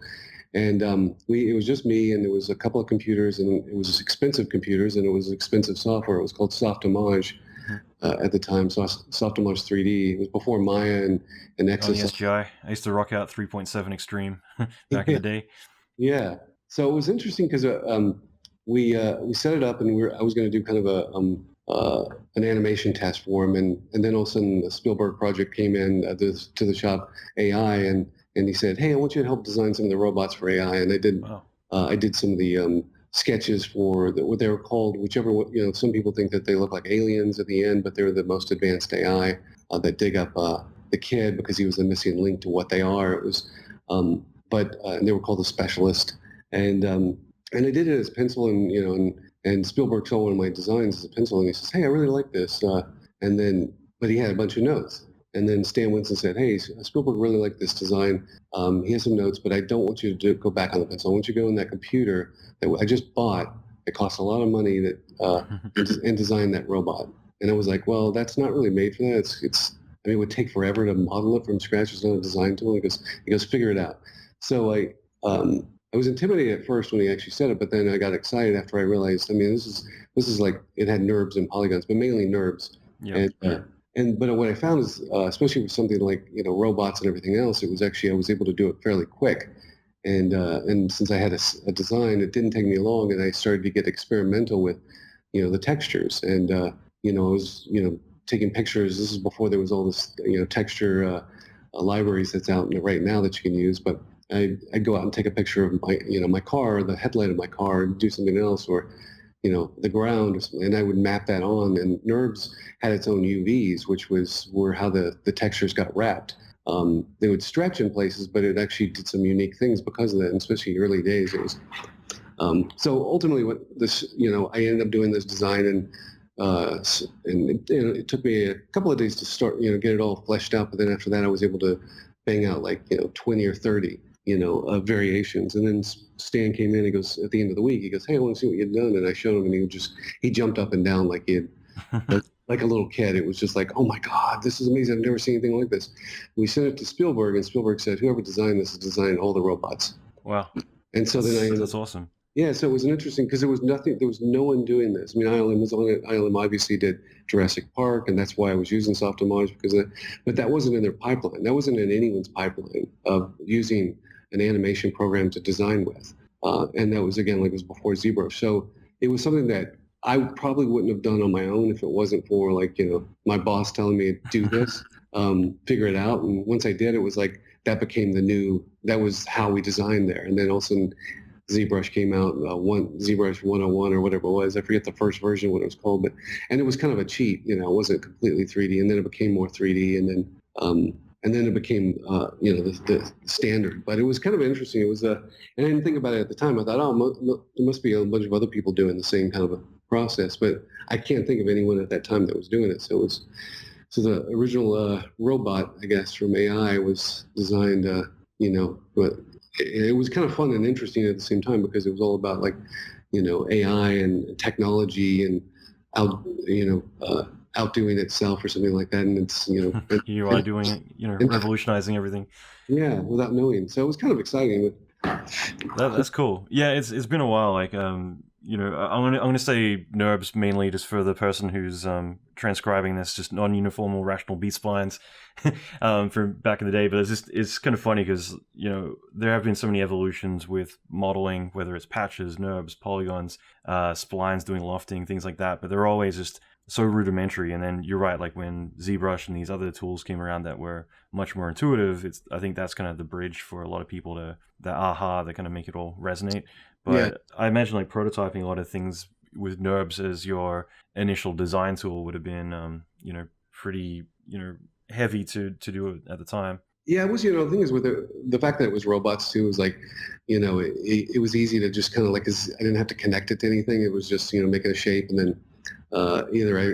And it was just me, and there was a couple of computers, and it was expensive computers, and it was expensive software. It was called Softimage at the time, Softimage 3D. It was before Maya and XSI. On the SGI. I used to rock out 3.7 Extreme back in the day. Yeah. So it was interesting because we set it up, and I was going to do kind of an animation test for him, and then all of a sudden the Spielberg project came in to the shop, AI, and he said, "Hey, I want you to help design some of the robots for AI." And Wow. I did some of the sketches for what they were called, whichever some people think that they look like aliens at the end, but they're the most advanced AI that dig up the kid because he was the missing link to what they are. It was, but and they were called the specialist, and I did it as pencil, and Spielberg saw one of my designs as a pencil, and he says, "Hey, I really like this," and then but he had a bunch of notes. And then Stan Winston said, "Hey, Spielberg really liked this design. He has some notes, but I don't want you to go back on the pencil. I want you to go in that computer that I just bought. It costs a lot of money and design that robot." And I was like, "Well, that's not really made for that. I mean, it would take forever to model it from scratch. It's not a design tool." He goes, "Figure it out." So I was intimidated at first when he actually said it, but then I got excited after I realized. I mean, this is like it had NURBS and polygons, but mainly NURBS. Yeah. But what I found is, especially with something like robots and everything else, it was actually I was able to do it fairly quick, and since I had a design, it didn't take me long, and I started to get experimental with the textures, and I was taking pictures. This is before there was all this texture libraries that's out right now that you can use, but I'd go out and take a picture of my car, the headlight of my car, and do something else, or the ground or something, and I would map that on. And NURBS had its own UVs, which were how the textures got wrapped. They would stretch in places, but it actually did some unique things because of that, and especially early days. It was so ultimately what this I ended up doing this design, and it took me a couple of days to start get it all fleshed out. But then after that, I was able to bang out like 20 or 30 variations. And then Stan came in, he goes, at the end of the week, he goes, "Hey, I want to see what you've done." And I showed him, and he jumped up and down like like a little kid. It was just like, "Oh my God, this is amazing. I've never seen anything like this." We sent it to Spielberg, and Spielberg said, "Whoever designed this has designed all the robots." Wow. And so that's awesome. Yeah, so it was an interesting, because there was no one doing this. I mean, ILM was on it. ILM obviously did Jurassic Park, and that's why I was using soft homage but that wasn't in their pipeline. That wasn't in anyone's pipeline of using an animation program to design with. And that was, again, like it was before ZBrush. So it was something that I probably wouldn't have done on my own if it wasn't for my boss telling me to do this, figure it out. And once I did, it was like, that became that was how we designed there. And then all of a sudden, ZBrush came out, ZBrush 101 or whatever it was. I forget the first version, what it was called, and it was kind of a cheat. It wasn't completely 3D, and then it became more 3D, and then it became the standard. But it was kind of interesting. It was and I didn't think about it at the time. I thought, there must be a bunch of other people doing the same kind of a process, but I can't think of anyone at that time that was doing it. So the original robot, I guess, from AI was designed, but it was kind of fun and interesting at the same time, because it was all about AI and technology and outdoing itself or something like that. And it's you are doing it, revolutionizing everything. Yeah, without knowing. So it was kind of exciting. That's cool. Yeah, it's been a while. Like I'm gonna say NURBS mainly just for the person who's transcribing this, just non-uniformal rational B splines from back in the day. But it's kind of funny because there have been so many evolutions with modeling, whether it's patches, NURBS, polygons, splines doing lofting, things like that. But they're always just so rudimentary. And then you're right, like when ZBrush and these other tools came around that were much more intuitive, I think that's kind of the bridge for a lot of people to that kind of make it all resonate. But yeah. I imagine like prototyping a lot of things with NURBS as your initial design tool would have been pretty heavy to do it at the time. Yeah, it was, the thing is with the fact that it was robots too, was like, it was easy to just kind of like, I didn't have to connect it to anything. It was just, making a shape, and then either I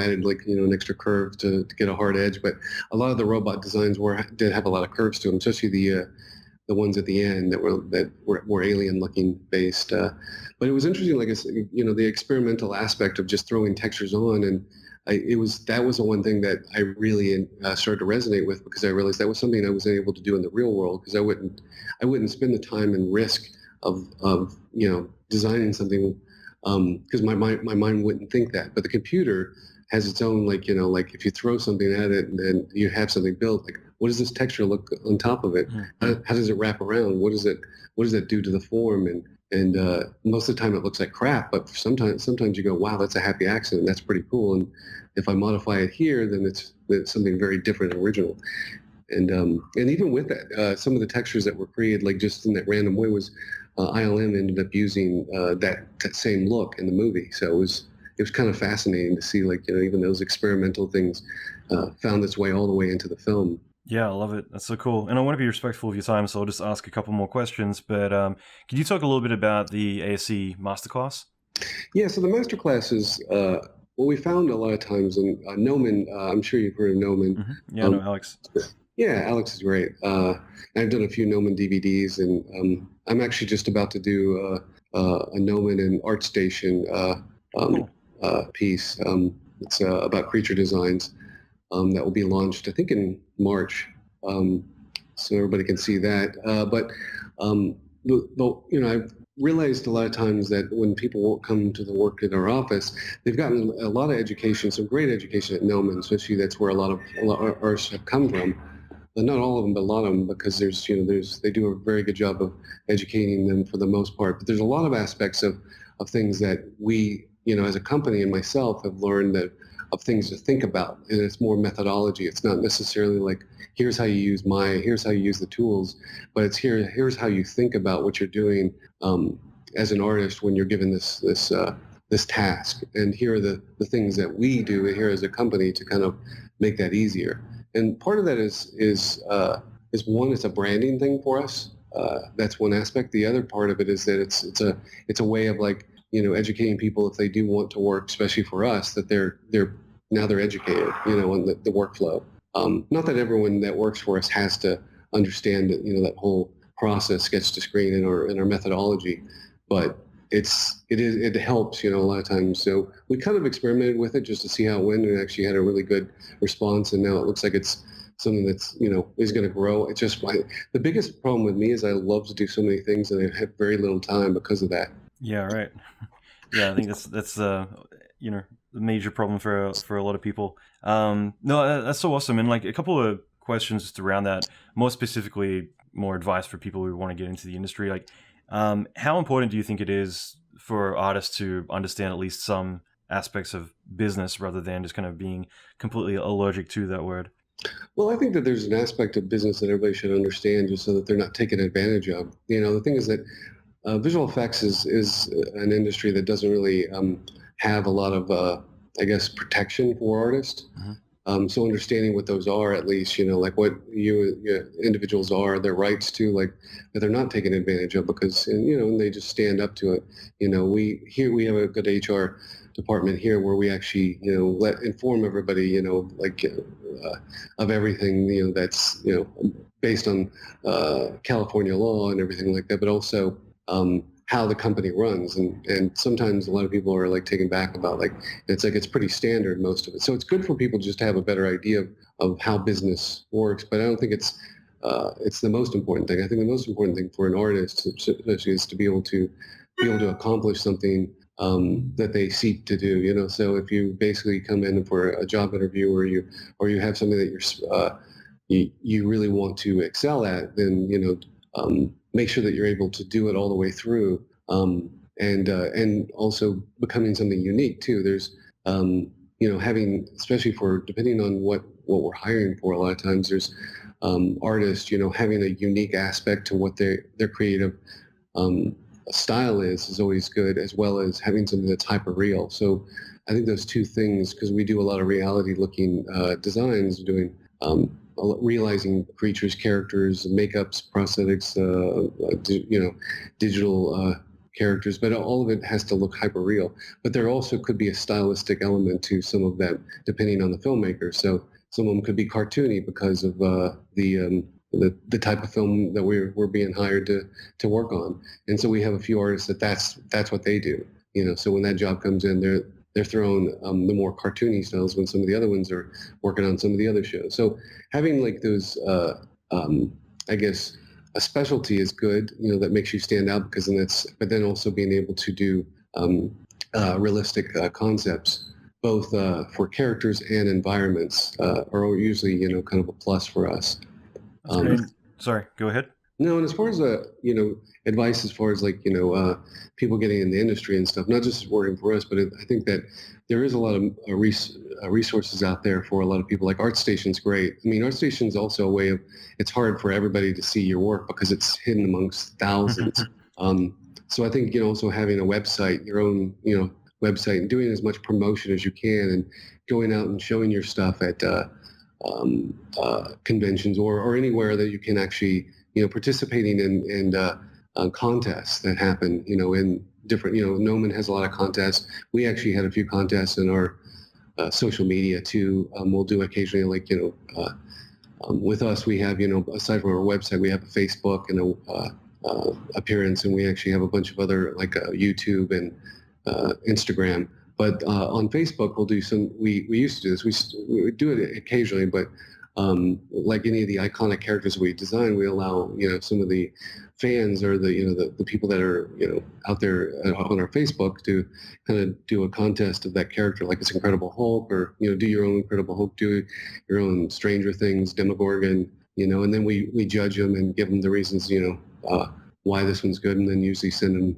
added like, an extra curve to get a hard edge. But a lot of the robot designs did have a lot of curves to them, especially the ones at the end that were alien looking based. But it was interesting, like I said, the experimental aspect of just throwing textures on, and that was the one thing that I really started to resonate with, because I realized that was something I was able to do in the real world, because I wouldn't spend the time and risk of designing something, because my mind wouldn't think that. But the computer has its own, like if you throw something at it and then you have something built, like what does this texture look on top of it? How does it wrap around? What does it do to the form? And And most of the time it looks like crap, but sometimes you go, wow, that's a happy accident. That's pretty cool. And if I modify it here, then it's something very different and original. And even with that, some of the textures that were created, like just in that random way, was ILM ended up using that same look in the movie. So it was kind of fascinating to see, like, even those experimental things found its way all the way into the film. Yeah, I love it. That's so cool. And I want to be respectful of your time, so I'll just ask a couple more questions. But can you talk a little bit about the ASC Masterclass? Yeah, so the master classes, what we found a lot of times, and Noman, I'm sure you've heard of Noman. Yeah, no, Alex. Yeah, Alex is great. I've done a few Noman DVDs, and I'm actually just about to do a Noman and ArtStation Cool. piece. It's about creature designs that will be launched, I think, in March, so everybody can see that. But I've realized a lot of times that when people won't come to the work in our office, they've gotten a lot of education, some great education at Noman, especially that's where a lot of artists have come from. Not all of them, but a lot of them, because they do a very good job of educating them for the most part. But there's a lot of aspects of things that we, as a company and myself have learned of things to think about. And it's more methodology. It's not necessarily like, here's how you here's how you use the tools, but it's here's how you think about what you're doing as an artist when you're given this task. And here are the things that we do here as a company to kind of make that easier. And part of that is one, it's a branding thing for us. That's one aspect. The other part of it is that it's a way of, like, educating people if they do want to work, especially for us, that they're educated, on the workflow. Not that everyone that works for us has to understand that, that whole process, sketch to screen, in our methodology, but it helps, a lot of times. So we kind of experimented with it just to see how it went, and actually had a really good response. And now it looks like it's something that's, is going to grow. It's just the biggest problem with me is I love to do so many things and I have very little time because of that. Yeah, right. Yeah, I think that's the major problem for a lot of people. No, that's so awesome. And like a couple of questions just around that, more specifically, more advice for people who want to get into the industry. Like, how important do you think it is for artists to understand at least some aspects of business rather than just kind of being completely allergic to that word? Well, I think that there's an aspect of business that everybody should understand, just so that they're not taken advantage of. The thing is that visual effects is an industry that doesn't really have a lot of, I guess, protection for artists. So understanding what those are, at least, like what individuals are, their rights to, like, that they're not taken advantage of, because, and they just stand up to it. We have a good HR department here where we actually, inform everybody, like, of everything, that's, based on California law and everything like that, but also how the company runs. And sometimes a lot of people are, like, taken back about, like, it's pretty standard, most of it. So it's good for people just to have a better idea of how business works. But I don't think it's the most important thing. I think the most important thing for an artist, especially, is to be able to accomplish something that they seek to do. So if you basically come in for a job interview, or you have something that you really want to excel at, then make sure that you're able to do it all the way through, and also becoming something unique too. There's having, especially for, depending on what we're hiring for, a lot of times there's artists, having a unique aspect to what their creative style is always good, as well as having something that's hyper real. So I think those two things, because we do a lot of reality looking designs, doing realizing creatures, characters, makeups, prosthetics, digital characters, but all of it has to look hyper real. But there also could be a stylistic element to some of that, depending on the filmmaker. So some of them could be cartoony because of the type of film that we're being hired to work on. And so we have a few artists that's what they do. So when that job comes in, they're thrown the more cartoony styles, when some of the other ones are working on some of the other shows. So having, like, those, I guess, a specialty is good, that makes you stand out, because but then also being able to do realistic concepts, both for characters and environments, are usually, kind of a plus for us. Sorry, go ahead. No, and as far as advice as far as like people getting in the industry and stuff, not just working for us, but I think that there is a lot of resources out there for a lot of people. Like ArtStation's great. I mean, ArtStation's also a way of, it's hard for everybody to see your work because it's hidden amongst thousands. So I think also having a website, your own website, and doing as much promotion as you can, and going out and showing your stuff at conventions or anywhere that you can actually participating in contests that happen, in different, Noman has a lot of contests. We actually had a few contests in our social media too. We'll do occasionally, like, with us, we have, aside from our website, we have a Facebook and a appearance, and we actually have a bunch of other, like YouTube and Instagram. But on Facebook, we'll do some, we used to do this, we do it occasionally, but like any of the iconic characters we design, we allow, some of the fans or the people that are, out there on our Facebook to kind of do a contest of that character, like it's Incredible Hulk, or, do your own Incredible Hulk, do your own Stranger Things, Demogorgon, and then we judge them and give them the reasons, why this one's good, and then usually send them,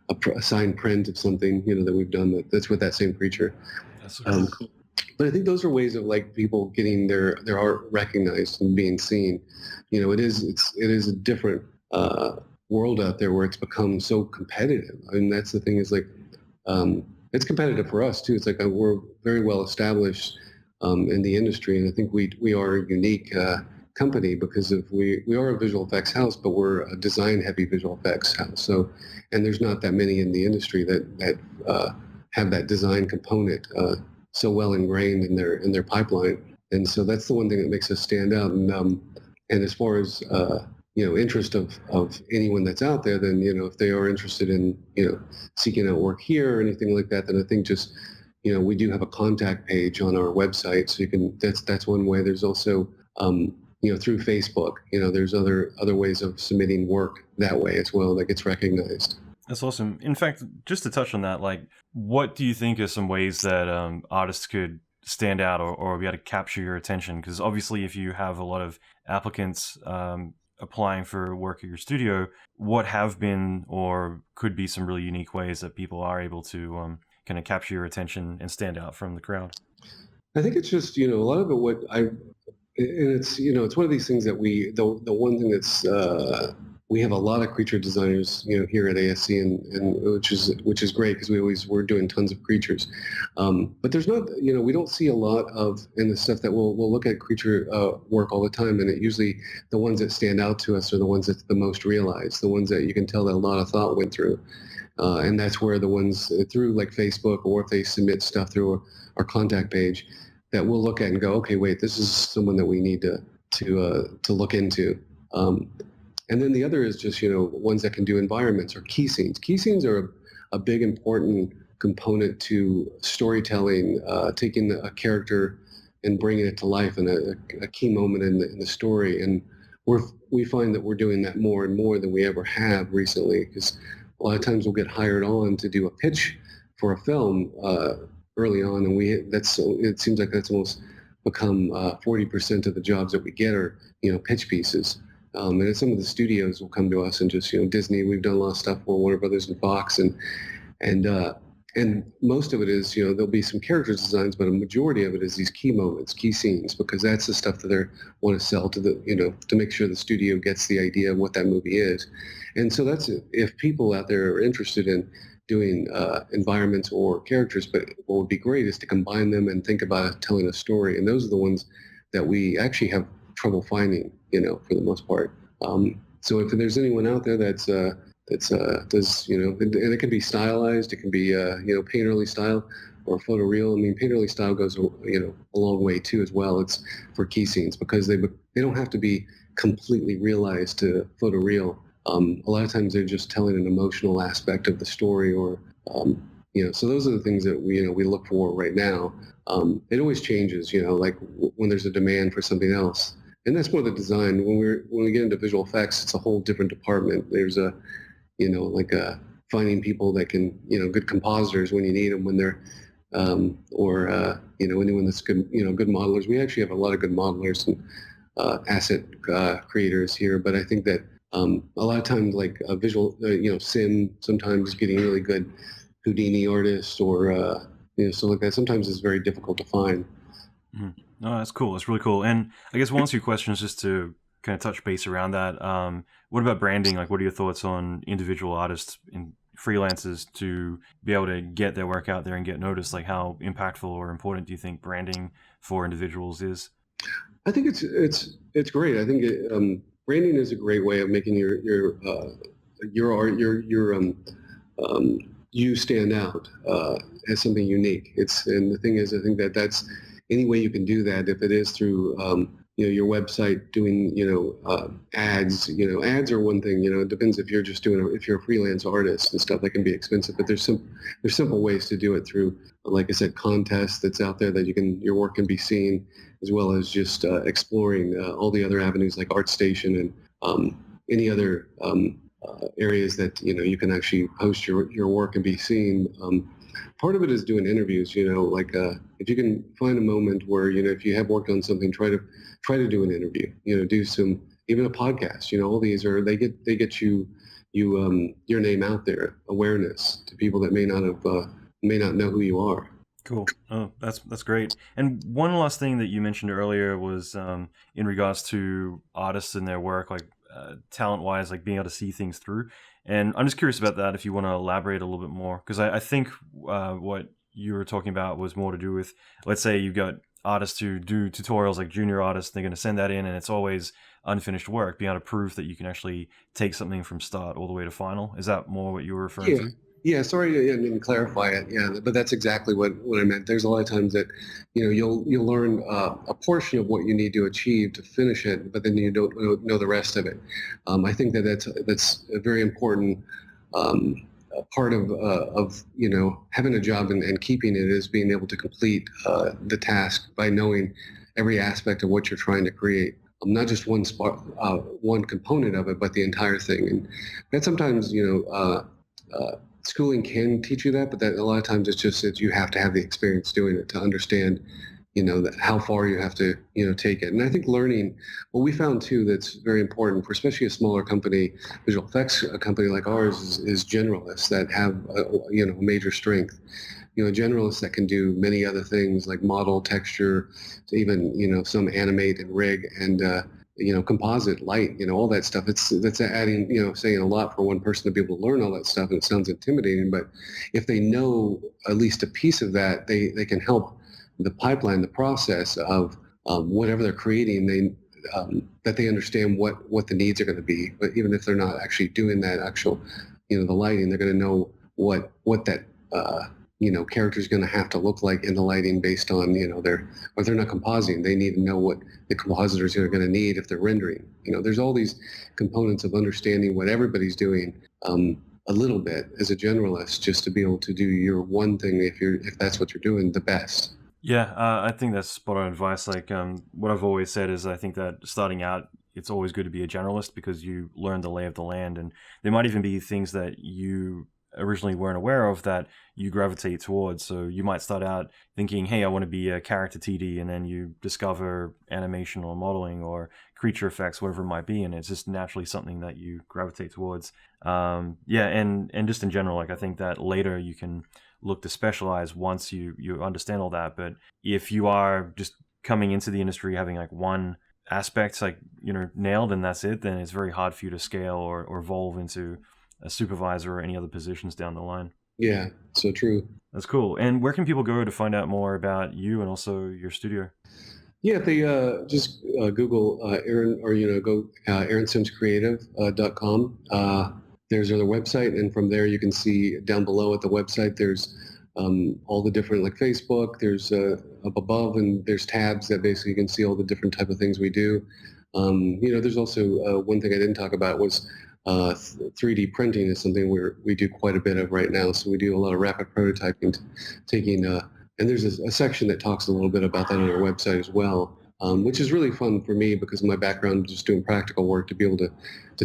a signed print of something, that we've done that's with that same creature. That's so cool. But I think those are ways of like people getting their art recognized and being seen. It is a different world out there where it's become so competitive. I mean, that's the thing, is like it's competitive for us too. It's like we're very well established in the industry, and I think we are a unique company because of we are a visual effects house, but we're a design heavy visual effects house. So, and there's not that many in the industry that have that design component so well ingrained in their pipeline. And so that's the one thing that makes us stand out. And as far as interest of anyone that's out there, then if they are interested in seeking out work here or anything like that, then I think just we do have a contact page on our website, so you can. That's one way. There's also through Facebook. There's other ways of submitting work that way as well that gets recognized. That's awesome. In fact, just to touch on that, like, what do you think are some ways that artists could stand out or be able to capture your attention? Because obviously, if you have a lot of applicants applying for work at your studio, what have been or could be some really unique ways that people are able to kind of capture your attention and stand out from the crowd? I think it's just a lot of it. And it's it's one of these things that the one thing that's we have a lot of creature designers here at ASC, and which is great because we're doing tons of creatures, but there's not we don't see a lot of in the stuff that we'll look at creature work all the time, and it usually the ones that stand out to us are the ones that's the most realized, the ones that you can tell that a lot of thought went through, and that's where the ones through like Facebook, or if they submit stuff through our contact page, that we'll look at and go, okay, wait, this is someone that we need to look into. And then the other is just, ones that can do environments or key scenes. Key scenes are a big, important component to storytelling, taking a character and bringing it to life in a key moment in the story. And we find that we're doing that more and more than we ever have recently, because a lot of times we'll get hired on to do a pitch for a film early on, and it seems like that's almost become 40% of the jobs that we get are pitch pieces. And some of the studios will come to us and just Disney. We've done a lot of stuff for Warner Brothers and Fox, and most of it is there'll be some character designs, but a majority of it is these key moments, key scenes, because that's the stuff that they want to sell to the to make sure the studio gets the idea of what that movie is. And so that's it. If people out there are interested in doing environments or characters, but what would be great is to combine them and think about telling a story. And those are the ones that we actually have trouble finding, for the most part. So if there's anyone out there that's does, and it can be stylized, it can be, painterly style or photoreal. I mean, painterly style goes, a long way too as well. It's for key scenes because they don't have to be completely realized to photoreal. A lot of times they're just telling an emotional aspect of the story, or so those are the things that we look for right now. It always changes, like when there's a demand for something else, and that's more the design. When we get into visual effects, it's a whole different department. There's finding people that can, good compositors when you need them, when they're anyone that's good, good modelers. We actually have a lot of good modelers, and asset creators here, but I think that a lot of times, like visual, sim, sometimes getting really good Houdini artists or stuff like that. Sometimes it's very difficult to find. Mhm. No, that's cool. That's really cool. And I guess one or two questions just to kind of touch base around that. What about branding? Like, what are your thoughts on individual artists and freelancers to be able to get their work out there and get noticed? Like, how impactful or important do you think branding for individuals is? I think it's great. I think branding is a great way of making your art um, you stand out as something unique. And the thing is, I think that that's any way you can do that. If it is through your website doing ads. Ads are one thing. It depends if you're just if you're a freelance artist and stuff, that can be expensive. But there's simple ways to do it through, like I said, contests that's out there that your work can be seen, as well as just exploring all the other avenues like ArtStation and any other areas that you can actually post your work and be seen. Part of it is doing interviews. Like if you can find a moment where if you have worked on something, try to do an interview. Do some, even a podcast. All these are they get your name out there, awareness to people that may not know who you are. Cool. Oh, that's great. And one last thing that you mentioned earlier was in regards to artists and their work, like talent-wise, like being able to see things through. And I'm just curious about that. If you want to elaborate a little bit more, because I think what you were talking about was more to do with, let's say you've got artists who do tutorials, like junior artists, they're going to send that in, and it's always unfinished work. Being able to prove that you can actually take something from start all the way to final. Is that more what you were referring Yeah. to? Yeah, sorry I didn't clarify it. Yeah, but that's exactly what I meant. There's a lot of times that, you'll learn a portion of what you need to achieve to finish it, but then you don't know the rest of it. I think that's a very important part of having a job and keeping it, is being able to complete the task by knowing every aspect of what you're trying to create. Not just one component of it, but the entire thing. And that sometimes, schooling can teach you that, but that a lot of times it's just that you have to have the experience doing it to understand, that how far you have to, take it. And I think learning, what we found too, that's very important for especially a smaller company, visual effects, a company like ours is generalists that have, a major strength. Generalists that can do many other things like model, texture, even, some animate and rig and, composite, light, all that stuff. That's adding, saying a lot for one person to be able to learn all that stuff, and it sounds intimidating. But if they know at least a piece of that, they can help the pipeline, the process of whatever they're creating. That they understand what the needs are going to be. But even if they're not actually doing that actual, the lighting, they're going to know what that character is going to have to look like in the lighting based on, or they're not compositing. They need to know what the compositors are going to need if they're rendering. There's all these components of understanding what everybody's doing a little bit as a generalist, just to be able to do your one thing if that's what you're doing the best. Yeah, I think that's spot on advice. Like, what I've always said is I think that starting out, it's always good to be a generalist because you learn the lay of the land, and there might even be things that you originally weren't aware of that you gravitate towards. So you might start out thinking, hey, I want to be a character TD, and then you discover animation or modeling or creature effects, whatever it might be, and it's just naturally something that you gravitate towards. Yeah, and just in general, like I think that later you can look to specialize once you understand all that. But if you are just coming into the industry having like one aspect like nailed and that's it, then it's very hard for you to scale or evolve into a supervisor or any other positions down the line. Yeah, so true. That's cool. And where can people go to find out more about you and also your studio? Yeah, if they just Google Aaron, or go aaronsimscreative.com. There's their website, and from there you can see down below at the website there's all the different, like Facebook. There's up above, and there's tabs that basically you can see all the different type of things we do. There's also one thing I didn't talk about was 3D printing is something we do quite a bit of right now. So we do a lot of rapid prototyping, taking and there's a section that talks a little bit about that on our website as well, which is really fun for me because of my background, just doing practical work, to be able to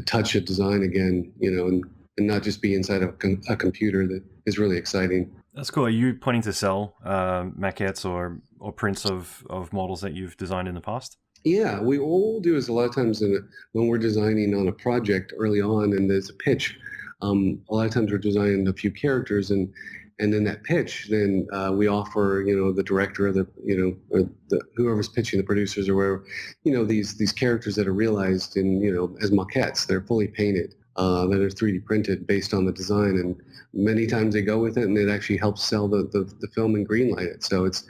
touch a design again, and not just be inside of a computer. That is really exciting. That's cool. Are you planning to sell maquettes or prints of models that you've designed in the past? Yeah, what we'll do is a lot of times when we're designing on a project early on and there's a pitch, a lot of times we're designing a few characters and then that pitch, then we offer, the director or or whoever's pitching, the producers or wherever, these characters that are realized in, as maquettes. They're fully painted, that are 3D printed based on the design, and many times they go with it, and it actually helps sell the film and greenlight it. So it's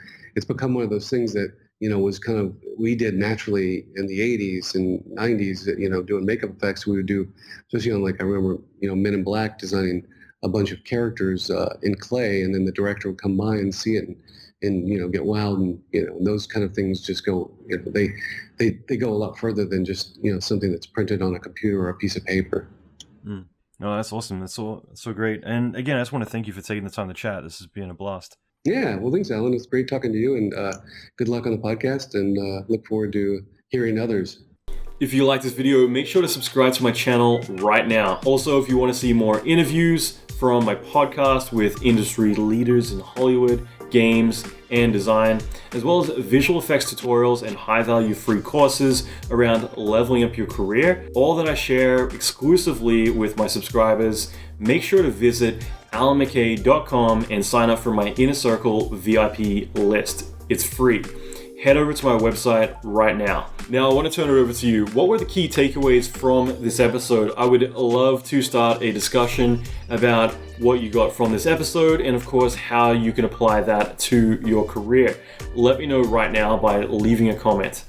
become one of those things that was kind of, we did naturally in the 80s and 90s, that, doing makeup effects. We would do, especially on, like, I remember, Men in Black, designing a bunch of characters in clay, and then the director would come by and see it and get wild, and those kind of things just go, they go a lot further than just something that's printed on a computer or a piece of paper. Mm. No, that's awesome. That's so great. And again, I just want to thank you for taking the time to chat. This has been a blast. Yeah, well, thanks, Alan. It's great talking to you, and good luck on the podcast, and look forward to hearing others. If you like this video, make sure to subscribe to my channel right now. Also, if you want to see more interviews from my podcast with industry leaders in Hollywood, games, and design, as well as visual effects tutorials and high-value free courses around leveling up your career, all that I share exclusively with my subscribers, make sure to visit alanmckay.com and sign up for my Inner Circle VIP list. It's free. Head over to my website right now. Now, I want to turn it over to you. What were the key takeaways from this episode? I would love to start a discussion about what you got from this episode, and of course, how you can apply that to your career. Let me know right now by leaving a comment.